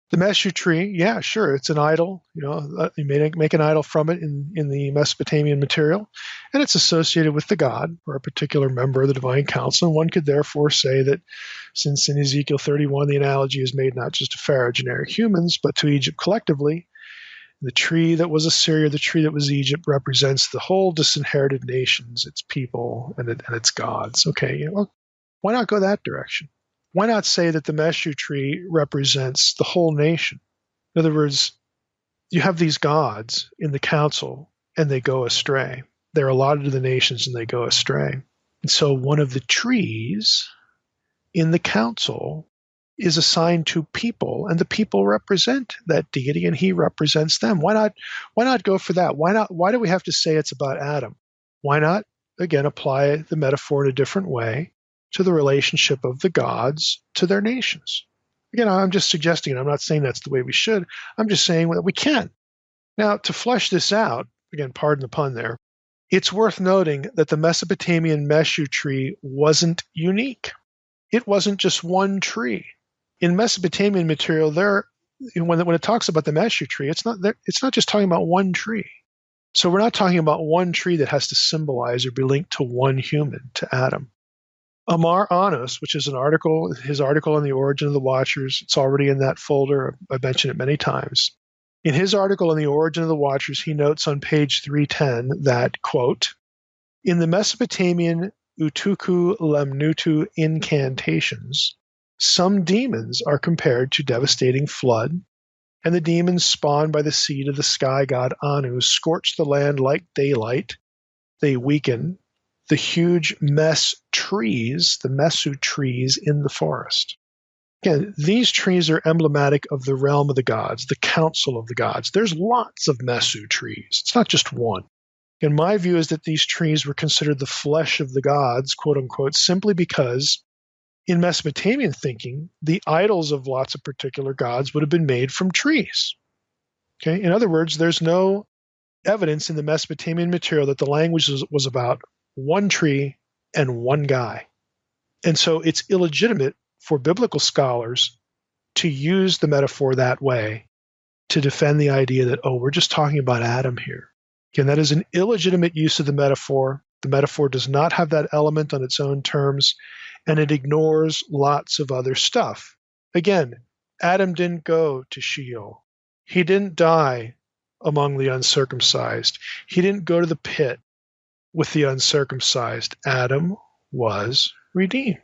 The Meshu tree, yeah, sure, it's an idol. You make an idol from it in the Mesopotamian material, and it's associated with the god or a particular member of the divine council. And one could therefore say that since in Ezekiel 31 the analogy is made not just to Pharaoh, generic humans, but to Egypt collectively, the tree that was Assyria, the tree that was Egypt, represents the whole disinherited nations, its people, and its gods. Okay, why not go that direction? Why not say that the Meshu tree represents the whole nation? In other words, you have these gods in the council, and they go astray. They're allotted to the nations, and they go astray. And so one of the trees in the council is assigned to people, and the people represent that deity, and he represents them. Why not go for that? Why do we have to say it's about Adam? Why not, again, apply the metaphor in a different way to the relationship of the gods to their nations? Again, I'm just suggesting, I'm not saying that's the way we should. I'm just saying that we can. Now, to flesh this out, again, pardon the pun there, it's worth noting that the Mesopotamian Meshu tree wasn't unique. It wasn't just one tree. In Mesopotamian material, when it talks about the Meshu tree, it's not just talking about one tree. So we're not talking about one tree that has to symbolize or be linked to one human, to Adam. Amar Anos, which is his article on the origin of the Watchers, it's already in that folder. I've mentioned it many times. In his article on the origin of the Watchers, he notes on page 310 that, quote, in the Mesopotamian utuku lemnutu incantations, some demons are compared to devastating flood, and the demons spawned by the seed of the sky god Anu scorch the land like daylight. They weaken the huge mess trees, the mesu trees in the forest. Again, these trees are emblematic of the realm of the gods, the council of the gods. There's lots of mesu trees. It's not just one. And my view is that these trees were considered the flesh of the gods, quote unquote, simply because in Mesopotamian thinking, the idols of lots of particular gods would have been made from trees. Okay? In other words, there's no evidence in the Mesopotamian material that the language was about one tree and one guy. And so it's illegitimate for biblical scholars to use the metaphor that way to defend the idea that, oh, we're just talking about Adam here. Again, that is an illegitimate use of the metaphor. The metaphor does not have that element on its own terms, and it ignores lots of other stuff. Again, Adam didn't go to Sheol. He didn't die among the uncircumcised. He didn't go to the pit with the uncircumcised. Adam was redeemed.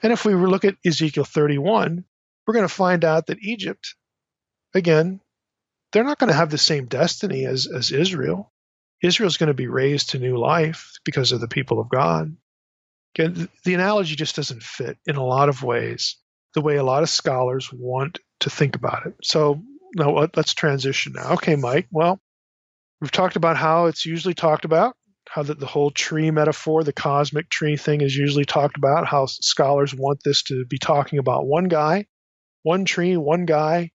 And if we look at Ezekiel 31, we're going to find out that Egypt, again, they're not going to have the same destiny as Israel. Israel's going to be raised to new life because of the people of God. Again, the analogy just doesn't fit in a lot of ways, the way a lot of scholars want to think about it. So now let's transition now. Okay, Mike, well, we've talked about how it's usually talked about, how the whole tree metaphor, the cosmic tree thing is usually talked about, how scholars want this to be talking about one guy, one tree, one guy,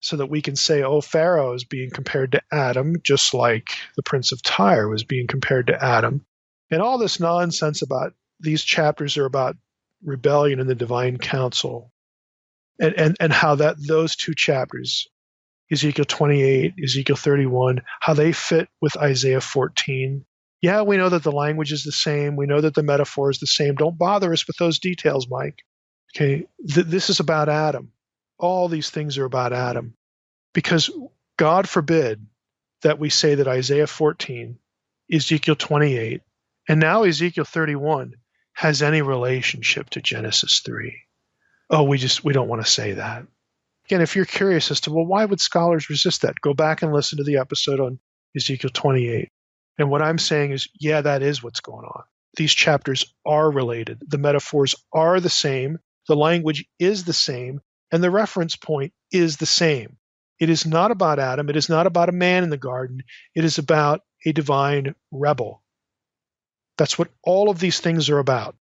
so that we can say, oh, Pharaoh is being compared to Adam, just like the Prince of Tyre was being compared to Adam. And all this nonsense about these chapters are about rebellion in the divine council, and how that those two chapters, Ezekiel 28, Ezekiel 31, how they fit with Isaiah 14. Yeah, we know that the language is the same. We know that the metaphor is the same. Don't bother us with those details, Mike. Okay, this is about Adam. All these things are about Adam. Because God forbid that we say that Isaiah 14, Ezekiel 28, and now Ezekiel 31 has any relationship to Genesis 3. Oh, we don't want to say that. Again, if you're curious as to, well, why would scholars resist that? Go back and listen to the episode on Ezekiel 28. And what I'm saying is, yeah, that is what's going on. These chapters are related. The metaphors are the same. The language is the same. And the reference point is the same. It is not about Adam. It is not about a man in the garden. It is about a divine rebel. That's what all of these things are about.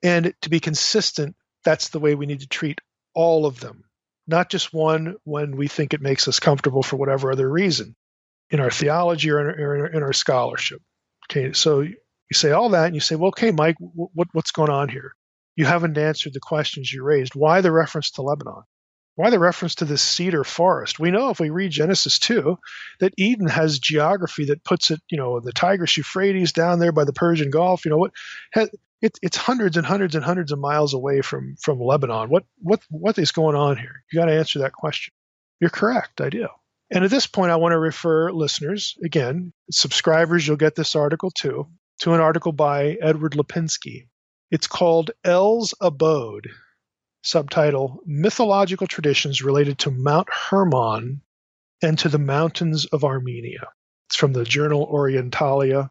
And to be consistent, that's the way we need to treat all of them, not just one when we think it makes us comfortable for whatever other reason in our theology or in our scholarship. Okay, so you say all that and you say, well, okay, Mike, what's going on here? You haven't answered the questions you raised. Why the reference to Lebanon? Why the reference to this cedar forest? We know if we read Genesis 2 that Eden has geography that puts it, the Tigris Euphrates down there by the Persian Gulf. It's hundreds and hundreds and hundreds of miles away from Lebanon. What is going on here? You got to answer that question. You're correct, I do. And at this point, I want to refer listeners, again, subscribers, you'll get this article too, to an article by Edward Lipinski. It's called El's Abode, subtitle, Mythological Traditions Related to Mount Hermon and to the Mountains of Armenia. It's from the journal Orientalia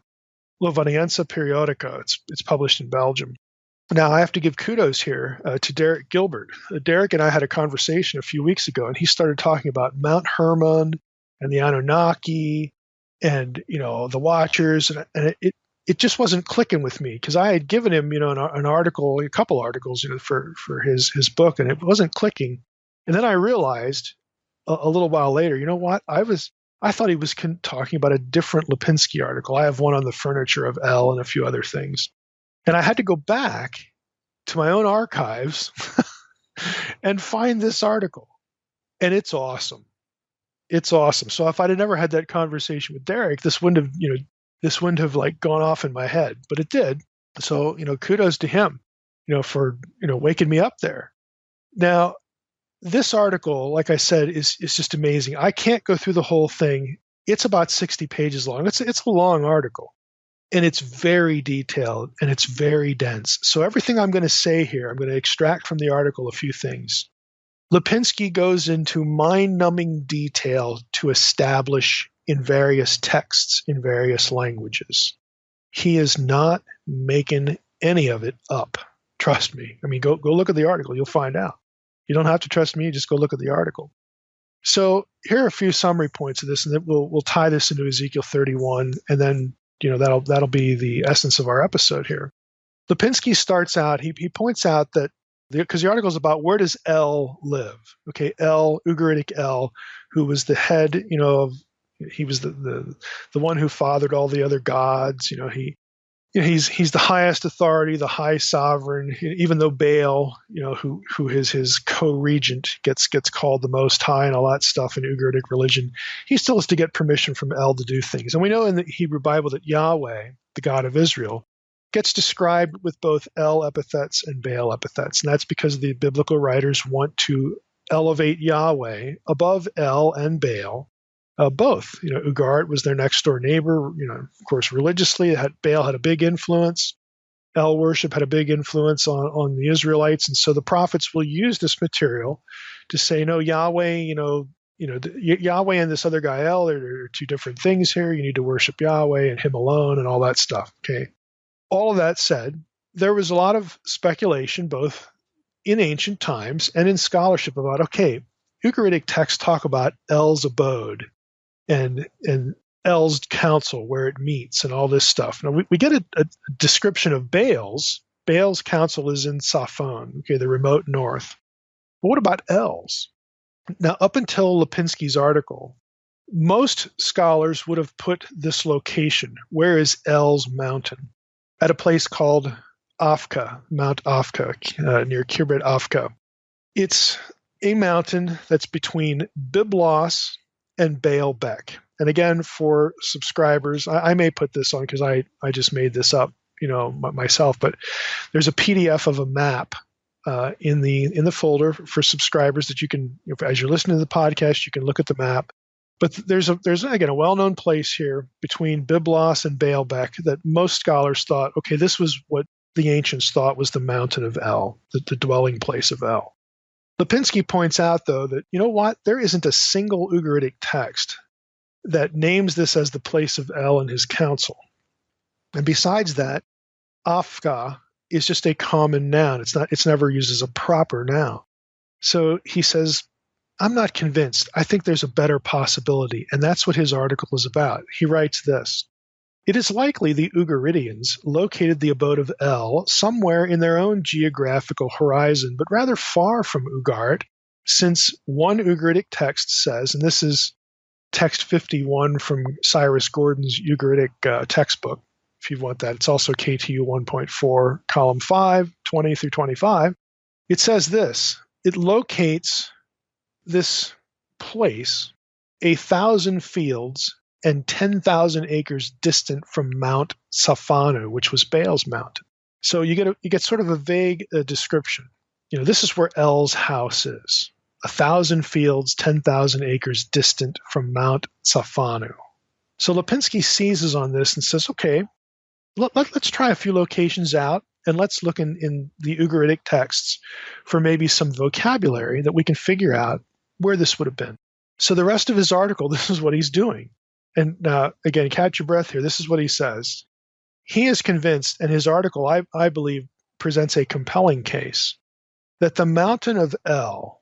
Lovaniense Periodica. It's published in Belgium. Now, I have to give kudos here to Derek Gilbert. Derek and I had a conversation a few weeks ago, and he started talking about Mount Hermon and the Anunnaki and, the Watchers, and it just wasn't clicking with me because I had given him, an article, a couple articles, for his book, and it wasn't clicking. And then I realized a little while later, you know what? I thought he was talking about a different Lipinski article. I have one on the furniture of El and a few other things. And I had to go back to my own archives and find this article. And it's awesome. It's awesome. So if I'd have never had that conversation with Derek, this wouldn't have like gone off in my head, but it did. So, kudos to him, for, waking me up there. Now, this article, like I said, is just amazing. I can't go through the whole thing. It's about 60 pages long. It's a long article. And it's very detailed and it's very dense. So everything I'm going to say here, I'm going to extract from the article a few things. Lipinski goes into mind-numbing detail to establish in various texts, in various languages. He is not making any of it up. Trust me. I mean, go look at the article. You'll find out. You don't have to trust me. Just go look at the article. So here are a few summary points of this, and then we'll tie this into Ezekiel 31, and then that'll be the essence of our episode here. Lipinski starts out. He points out that because the article is about where does El live? Okay, El, Ugaritic El, who was the head, he was the one who fathered all the other gods. He's the highest authority, the high sovereign. Even though Baal, who is his co-regent, gets called the Most High and all that stuff in Ugaritic religion, he still has to get permission from El to do things. And we know in the Hebrew Bible that Yahweh, the God of Israel, gets described with both El epithets and Baal epithets, and that's because the biblical writers want to elevate Yahweh above El and Baal. Both. Ugarit was their next door neighbor. Of course, religiously, Baal had a big influence. El worship had a big influence on the Israelites, and so the prophets will use this material to say, no, Yahweh, Yahweh and this other guy El are two different things here. You need to worship Yahweh and Him alone, and all that stuff. Okay. All of that said, there was a lot of speculation, both in ancient times and in scholarship, about Ugaritic texts talk about El's abode and El's council, where it meets, and all this stuff. Now, we get a description of Baal's. Baal's council is in Saphon, the remote north. But what about El's? Now, up until Lipinski's article, most scholars would have put this location, where is El's mountain, at a place called Afka, Mount Afka, near Kirbet Afka. It's a mountain that's between Byblos and Baalbek. And again, for subscribers, I may put this on because I just made this up, myself, but there's a PDF of a map in the folder for subscribers that you can, as you're listening to the podcast, you can look at the map. But there's again a well-known place here between Byblos and Baalbek that most scholars thought, this was what the ancients thought was the mountain of El, the dwelling place of El. Lipinski points out, though, that, there isn't a single Ugaritic text that names this as the place of El and his council. And besides that, Afka is just a common noun. It's never used as a proper noun. So he says, I'm not convinced. I think there's a better possibility. And that's what his article is about. He writes this: it is likely the Ugaritians located the abode of El somewhere in their own geographical horizon, but rather far from Ugarit, since one Ugaritic text says, and this is text 51 from Cyrus Gordon's Ugaritic textbook, if you want that. It's also KTU 1.4, column 5, 20 through 25. It says this: it locates this place 1,000 fields and 10,000 acres distant from Mount Safanu, which was Baal's mountain. So you get sort of a vague description. This is where El's house is. 1,000 fields, 10,000 acres distant from Mount Safanu. So Lipinski seizes on this and says, let's try a few locations out, and let's look in the Ugaritic texts for maybe some vocabulary that we can figure out where this would have been. So the rest of his article, this is what he's doing. And again, catch your breath here. This is what he says. He is convinced, and his article, I believe, presents a compelling case, that the mountain of El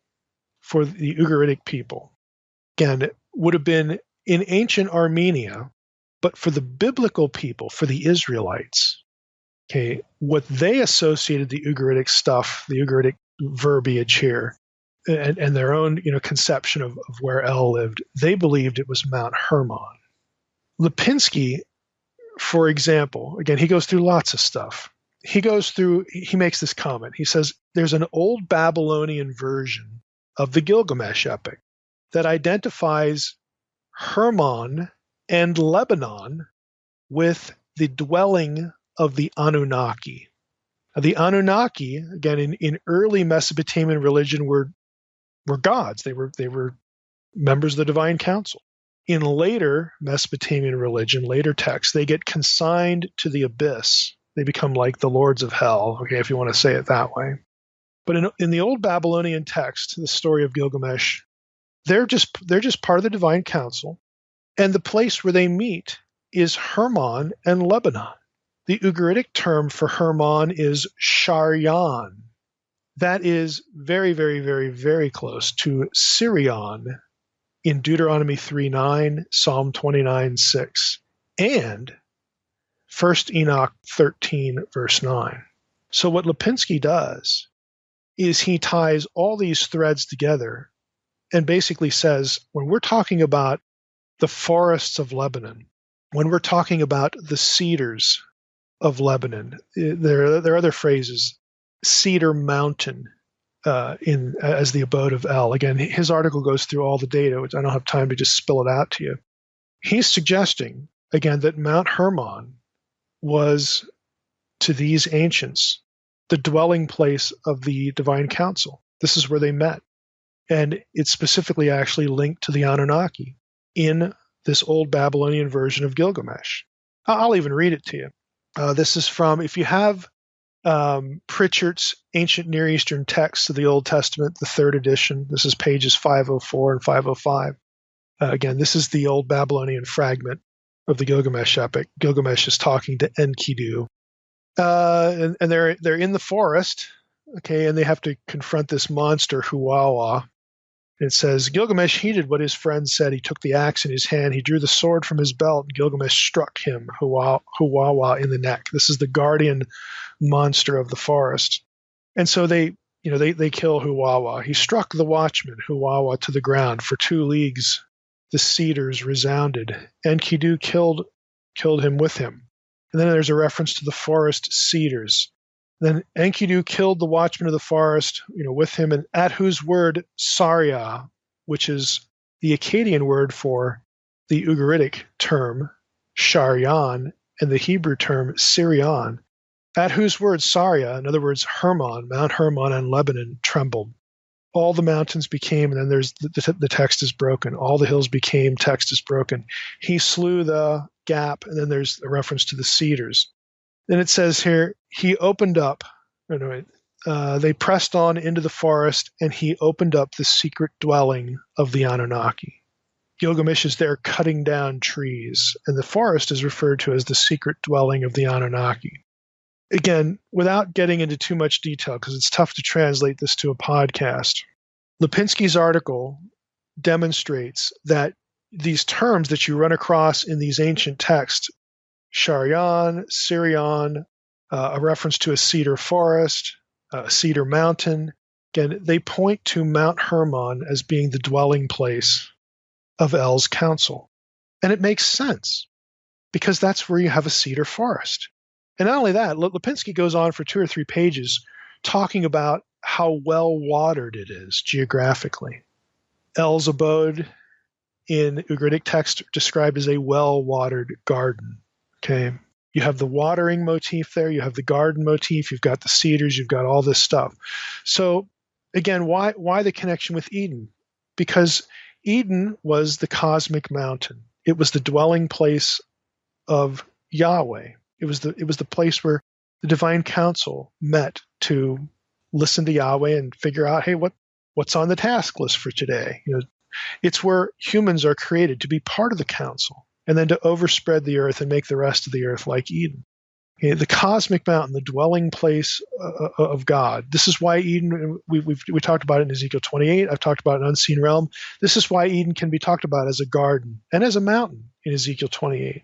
for the Ugaritic people, again, would have been in ancient Armenia, but for the biblical people, for the Israelites, what they associated the Ugaritic stuff, the Ugaritic verbiage here, and their own conception of where El lived, they believed it was Mount Hermon. Lipinski, for example, again, he goes through lots of stuff. He makes this comment. He says, there's an old Babylonian version of the Gilgamesh epic that identifies Hermon and Lebanon with the dwelling of the Anunnaki. Now, the Anunnaki, again, in early Mesopotamian religion, were gods. They were members of the divine council. In later Mesopotamian religion, later texts, they get consigned to the abyss. They become like the lords of hell, okay, if you want to say it that way. But in the old Babylonian text, the story of Gilgamesh, they're just part of the divine council, and the place where they meet is Hermon and Lebanon. The Ugaritic term for Hermon is Sharyan. That is very, very, very, very close to Sirion in Deuteronomy 3:9, Psalm 29:6, and 1 Enoch 13, verse 9. So what Lipinski does is he ties all these threads together and basically says, when we're talking about the forests of Lebanon, when we're talking about the cedars of Lebanon, there are other phrases, cedar mountain, as the abode of El. Again, his article goes through all the data, which I don't have time to just spill it out to you. He's suggesting, again, that Mount Hermon was, to these ancients, the dwelling place of the divine council. This is where they met. And it's specifically actually linked to the Anunnaki in this old Babylonian version of Gilgamesh. I'll even read it to you. This is from, if you have Pritchard's Ancient Near Eastern Texts of the Old Testament, the third edition. This is pages 504 and 505. Again, this is the old Babylonian fragment of the Gilgamesh epic. Gilgamesh is talking to Enkidu. And they're in the forest, okay, and they have to confront this monster, Huwawa. It says, Gilgamesh heeded what his friend said. He took the axe in his hand. He drew the sword from his belt, and Gilgamesh struck him, Huwawa, in the neck. This is the guardian monster of the forest. And so they kill Huwawa. He struck the watchman, Huwawa, to the ground. For 2 leagues the cedars resounded. Enkidu killed him with him. And then there's a reference to the forest cedars. Then Enkidu killed the watchman of the forest, with him, and at whose word Saria, which is the Akkadian word for the Ugaritic term Sharyan and the Hebrew term Sirion, at whose word Saria, in other words Hermon, Mount Hermon and Lebanon, trembled. All the mountains became, and then there's the text is broken. All the hills became, text is broken. He slew the gap, and then there's a reference to the cedars. Then it says here, he opened up, they pressed on into the forest, and he opened up the secret dwelling of the Anunnaki. Gilgamesh is there cutting down trees, and the forest is referred to as the secret dwelling of the Anunnaki. Again, without getting into too much detail, because it's tough to translate this to a podcast, Lipinski's article demonstrates that these terms that you run across in these ancient texts, Sharyan, Sirion, a reference to a cedar forest, a cedar mountain, again, they point to Mount Hermon as being the dwelling place of El's council. And it makes sense, because that's where you have a cedar forest. And not only that, Lipinski goes on for 2 or 3 pages talking about how well-watered it is geographically. El's abode in Ugaritic text described as a well-watered garden. Okay, you have the watering motif there, you have the garden motif, you've got the cedars, you've got all this stuff. So again, why the connection with Eden? Because Eden was the cosmic mountain. It was the dwelling place of Yahweh. It was the place where the divine council met to listen to Yahweh and figure out, hey, what's on the task list for today? It's where humans are created to be part of the council, and then to overspread the earth and make the rest of the earth like Eden. Okay, the cosmic mountain, the dwelling place of God. This is why Eden, we talked about it in Ezekiel 28. I've talked about an unseen realm. This is why Eden can be talked about as a garden and as a mountain in Ezekiel 28.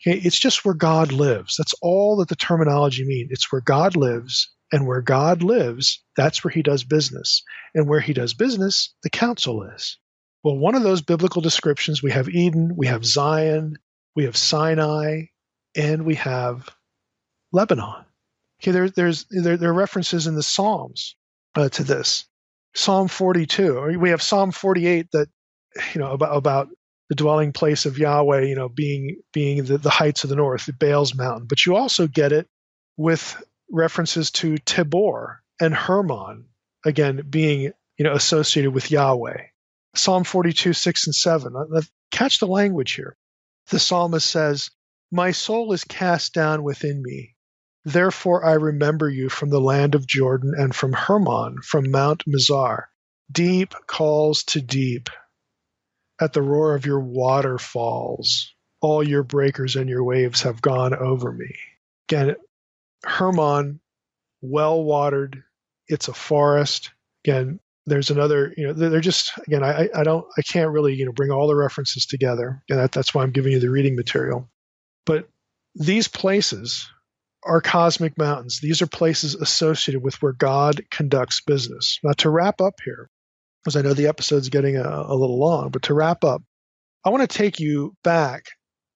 Okay, it's just where God lives. That's all that the terminology means. It's where God lives, and where God lives, that's where he does business. And where he does business, the council is. Well, one of those biblical descriptions, we have Eden, we have Zion, we have Sinai, and we have Lebanon. Okay, there are references in the Psalms to this. Psalm 42, we have Psalm 48 that, about the dwelling place of Yahweh, being the heights of the north, the Baal's mountain. But you also get it with references to Tabor and Hermon, again, being, associated with Yahweh. Psalm 42, 6 and 7. catch the language here. The psalmist says, "My soul is cast down within me. Therefore I remember you from the land of Jordan and from Hermon, from Mount Mizar. Deep calls to deep at the roar of your waterfalls. All your breakers and your waves have gone over me." Again, Hermon, well-watered. It's a forest. Again, there's another, they're just, again, I can't really, bring all the references together. And that's why I'm giving you the reading material. But these places are cosmic mountains. These are places associated with where God conducts business. Now, to wrap up here, because I know the episode's getting a little long, but to wrap up, I want to take you back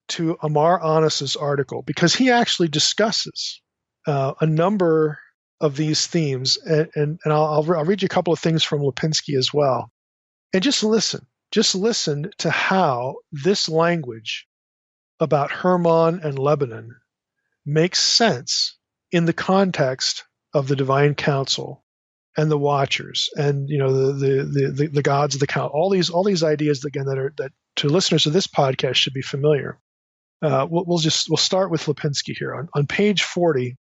to Amar Anas's article, because he actually discusses a number of these themes, and I'll read you a couple of things from Lipinski as well. And just listen to how this language about Hermon and Lebanon makes sense in the context of the divine council and the watchers and the gods of the count. All these ideas again that to listeners of this podcast should be familiar. We'll start with Lipinski here on page 40.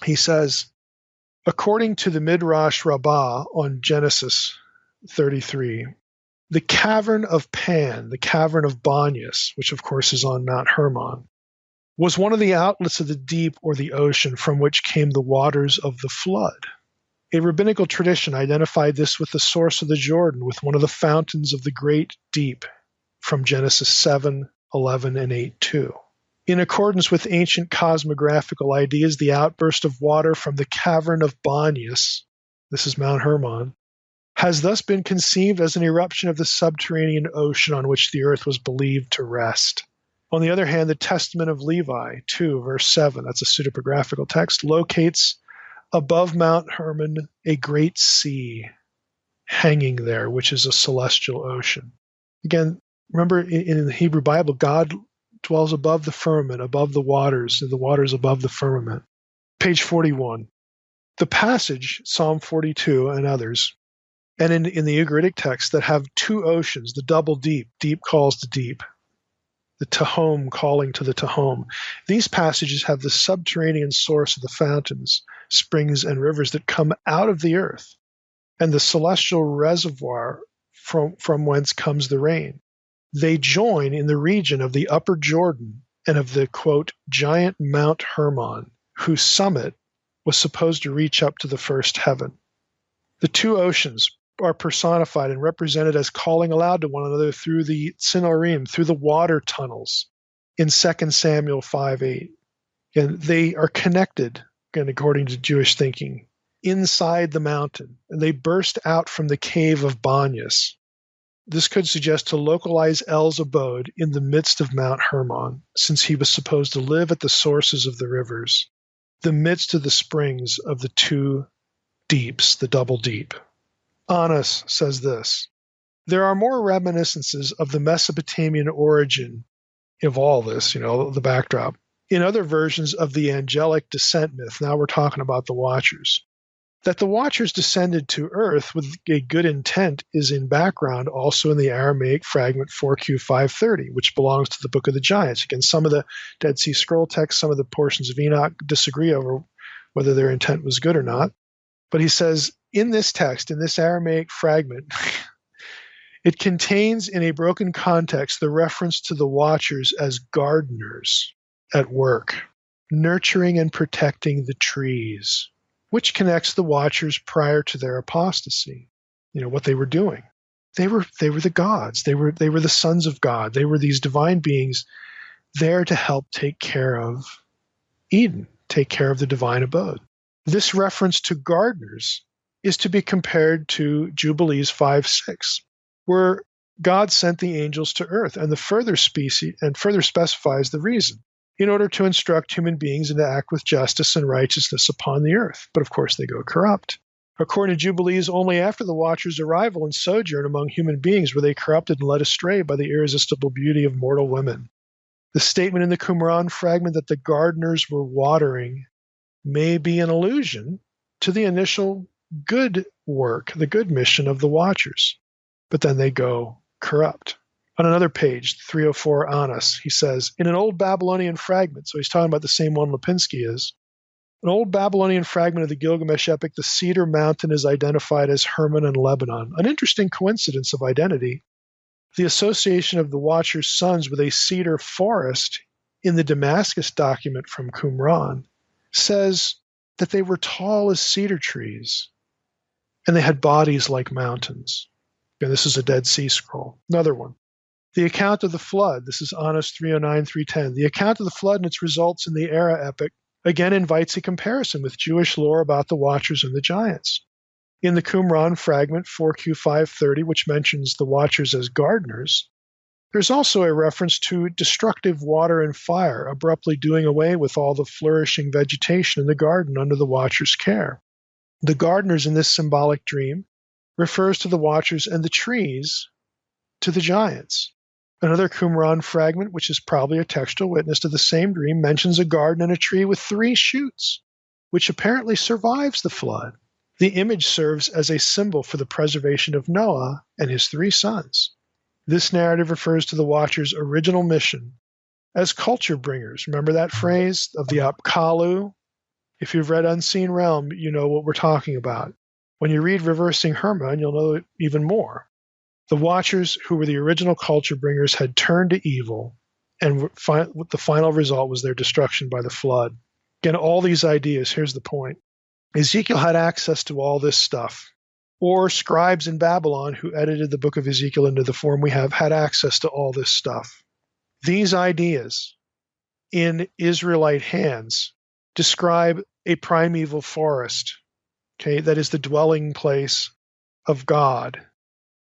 He says, according to the Midrash Rabbah on Genesis 33, the cavern of Pan, the cavern of Banyas, which of course is on Mount Hermon, was one of the outlets of the deep or the ocean from which came the waters of the flood. A rabbinical tradition identified this with the source of the Jordan, with one of the fountains of the great deep from Genesis 7, 11, and 8:2. In accordance with ancient cosmographical ideas, the outburst of water from the cavern of Banyas, this is Mount Hermon, has thus been conceived as an eruption of the subterranean ocean on which the earth was believed to rest. On the other hand, the Testament of Levi 2, verse 7, that's a pseudepigraphical text, locates above Mount Hermon a great sea hanging there, which is a celestial ocean. Again, remember in the Hebrew Bible, God dwells above the firmament, above the waters above the firmament. Page 41. The passage, Psalm 42 and others, and in the Ugaritic text that have two oceans, the double deep, deep calls to deep, the Tehom calling to the Tehom. These passages have the subterranean source of the fountains, springs, and rivers that come out of the earth, and the celestial reservoir from whence comes the rain. They join in the region of the upper Jordan and of the, quote, giant Mount Hermon, whose summit was supposed to reach up to the first heaven. The two oceans are personified and represented as calling aloud to one another through the Tsinorim, through the water tunnels in 2 Samuel 5:8. And they are connected, again, according to Jewish thinking, inside the mountain, and they burst out from the cave of Banyas. This could suggest to localize El's abode in the midst of Mount Hermon, since he was supposed to live at the sources of the rivers, the midst of the springs of the two deeps, the double deep. Anas says this, there are more reminiscences of the Mesopotamian origin of all this, the backdrop, in other versions of the angelic descent myth. Now we're talking about the Watchers. That the Watchers descended to earth with a good intent is in background also in the Aramaic fragment 4Q530, which belongs to the Book of the Giants. Again, some of the Dead Sea Scroll texts, some of the portions of Enoch disagree over whether their intent was good or not. But he says, in this text, in this Aramaic fragment, it contains in a broken context the reference to the Watchers as gardeners at work, nurturing and protecting the trees, which connects the Watchers prior to their apostasy. What they were doing. They were the gods. They were the sons of God. They were these divine beings there to help take care of Eden, take care of the divine abode. This reference to gardeners is to be compared to Jubilees 5:6, where God sent the angels to earth, and further specifies the reason, in order to instruct human beings and to act with justice and righteousness upon the earth. But of course they go corrupt. According to Jubilees, only after the Watchers' arrival and sojourn among human beings were they corrupted and led astray by the irresistible beauty of mortal women. The statement in the Qumran fragment that the gardeners were watering may be an allusion to the initial good work, the good mission of the Watchers. But then they go corrupt. On another page, 304 Anas, he says, in an old Babylonian fragment, so he's talking about the same one Lipinski is, an old Babylonian fragment of the Gilgamesh epic, the Cedar Mountain is identified as Hermon and Lebanon. An interesting coincidence of identity. The association of the Watcher's sons with a cedar forest in the Damascus document from Qumran says that they were tall as cedar trees and they had bodies like mountains. And this is a Dead Sea Scroll. Another one. The account of the flood, this is Anas 309, 310. The account of the flood and its results in the Era epic again invites a comparison with Jewish lore about the Watchers and the giants. In the Qumran fragment 4Q530, which mentions the Watchers as gardeners, there's also a reference to destructive water and fire, abruptly doing away with all the flourishing vegetation in the garden under the Watchers' care. The gardeners in this symbolic dream refers to the Watchers and the trees to the giants. Another Qumran fragment, which is probably a textual witness to the same dream, mentions a garden and a tree with 3 shoots, which apparently survives the flood. The image serves as a symbol for the preservation of Noah and his 3 sons. This narrative refers to the Watchers' original mission as culture bringers. Remember that phrase of the Apkallu? If you've read Unseen Realm, you know what we're talking about. When you read Reversing Hermon, you'll know it even more. The Watchers, who were the original culture bringers, had turned to evil, and the final result was their destruction by the flood. Again, all these ideas, here's the point. Ezekiel had access to all this stuff, or scribes in Babylon who edited the book of Ezekiel into the form we have had access to all this stuff. These ideas in Israelite hands describe a primeval forest, okay, that is the dwelling place of God.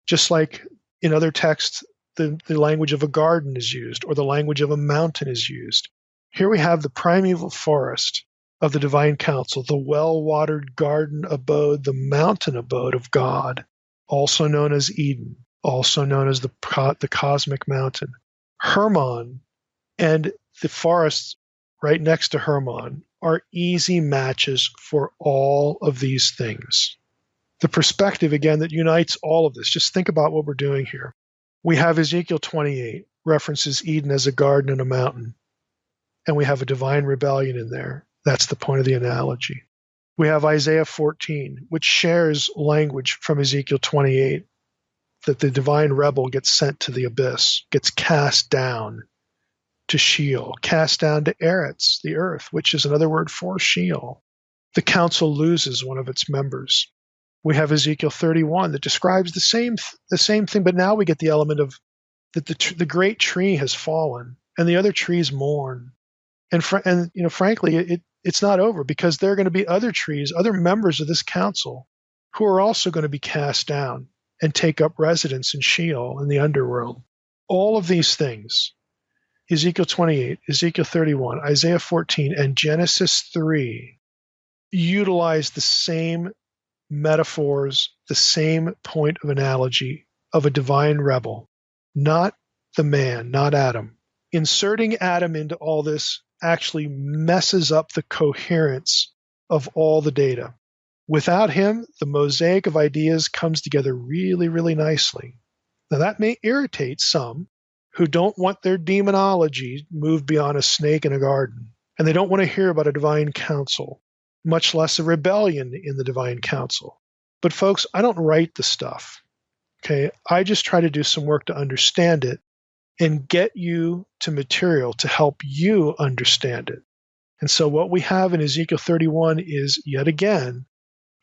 Just like in other texts, the language of a garden is used, or the language of a mountain is used. Here we have the primeval forest of the divine council, the well-watered garden abode, the mountain abode of God, also known as Eden, also known as the cosmic mountain. Hermon and the forests right next to Hermon are easy matches for all of these things. The perspective, again, that unites all of this. Just think about what we're doing here. We have Ezekiel 28, references Eden as a garden and a mountain. And we have a divine rebellion in there. That's the point of the analogy. We have Isaiah 14, which shares language from Ezekiel 28, that the divine rebel gets sent to the abyss, gets cast down to Sheol, cast down to Eretz, the earth, which is another word for Sheol. The council loses one of its members. We have Ezekiel 31 that describes the same thing, but now we get the element of that the great tree has fallen and the other trees mourn. And frankly, it's not over, because there are going to be other trees, other members of this council, who are also going to be cast down and take up residence in Sheol, in the underworld. All of these things, Ezekiel 28, Ezekiel 31, Isaiah 14, and Genesis 3, utilize the same metaphors, the same point of analogy of a divine rebel, not the man, not Adam. Inserting Adam into all this actually messes up the coherence of all the data. Without him, the mosaic of ideas comes together really, really nicely. Now, that may irritate some who don't want their demonology moved beyond a snake in a garden, and they don't want to hear about a divine council, much less a rebellion in the divine council. But folks, I don't write the stuff, okay? I just try to do some work to understand it and get you to material to help you understand it. And so what we have in Ezekiel 31 is, yet again,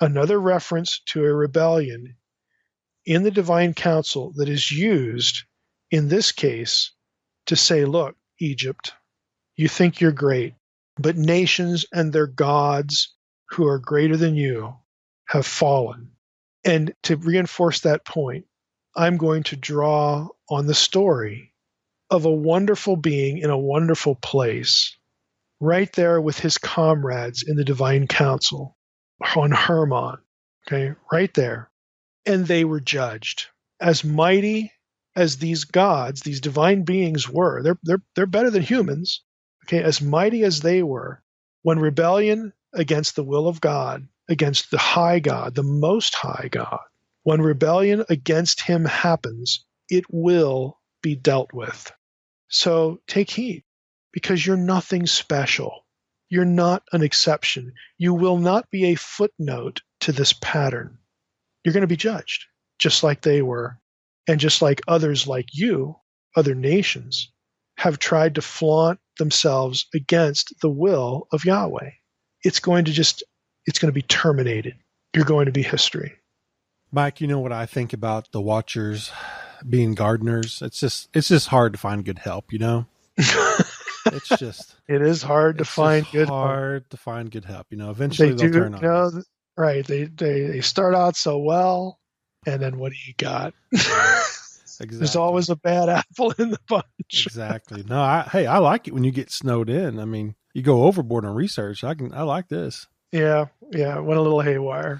another reference to a rebellion in the divine council that is used, in this case, to say, look, Egypt, you think you're great, but nations and their gods who are greater than you have fallen. And to reinforce that point, I'm going to draw on the story of a wonderful being in a wonderful place, right there with his comrades in the divine council on Hermon, okay, right there. And they were judged. As mighty as these gods, these divine beings were, they're better than humans, okay, as mighty as they were, when rebellion against the will of God, against the high God, the most high God, when rebellion against him happens, it will be dealt with. So take heed, because you're nothing special. You're not an exception. You will not be a footnote to this pattern. You're going to be judged, just like they were, and just like others like you, other nations, have tried to flaunt themselves against the will of Yahweh. It's going to be terminated. You're going to be history. Mike, you know what I think about the Watchers being gardeners? It's just hard to find good help, you know? It is hard to find good help. Hard to find good help, you know. Eventually they'll turn on you. Right. They start out so well, and then what do you got? Exactly. There's always a bad apple in the bunch. Exactly. No, I like it when you get snowed in. I mean, you go overboard on research. I like this. Yeah, it went a little haywire.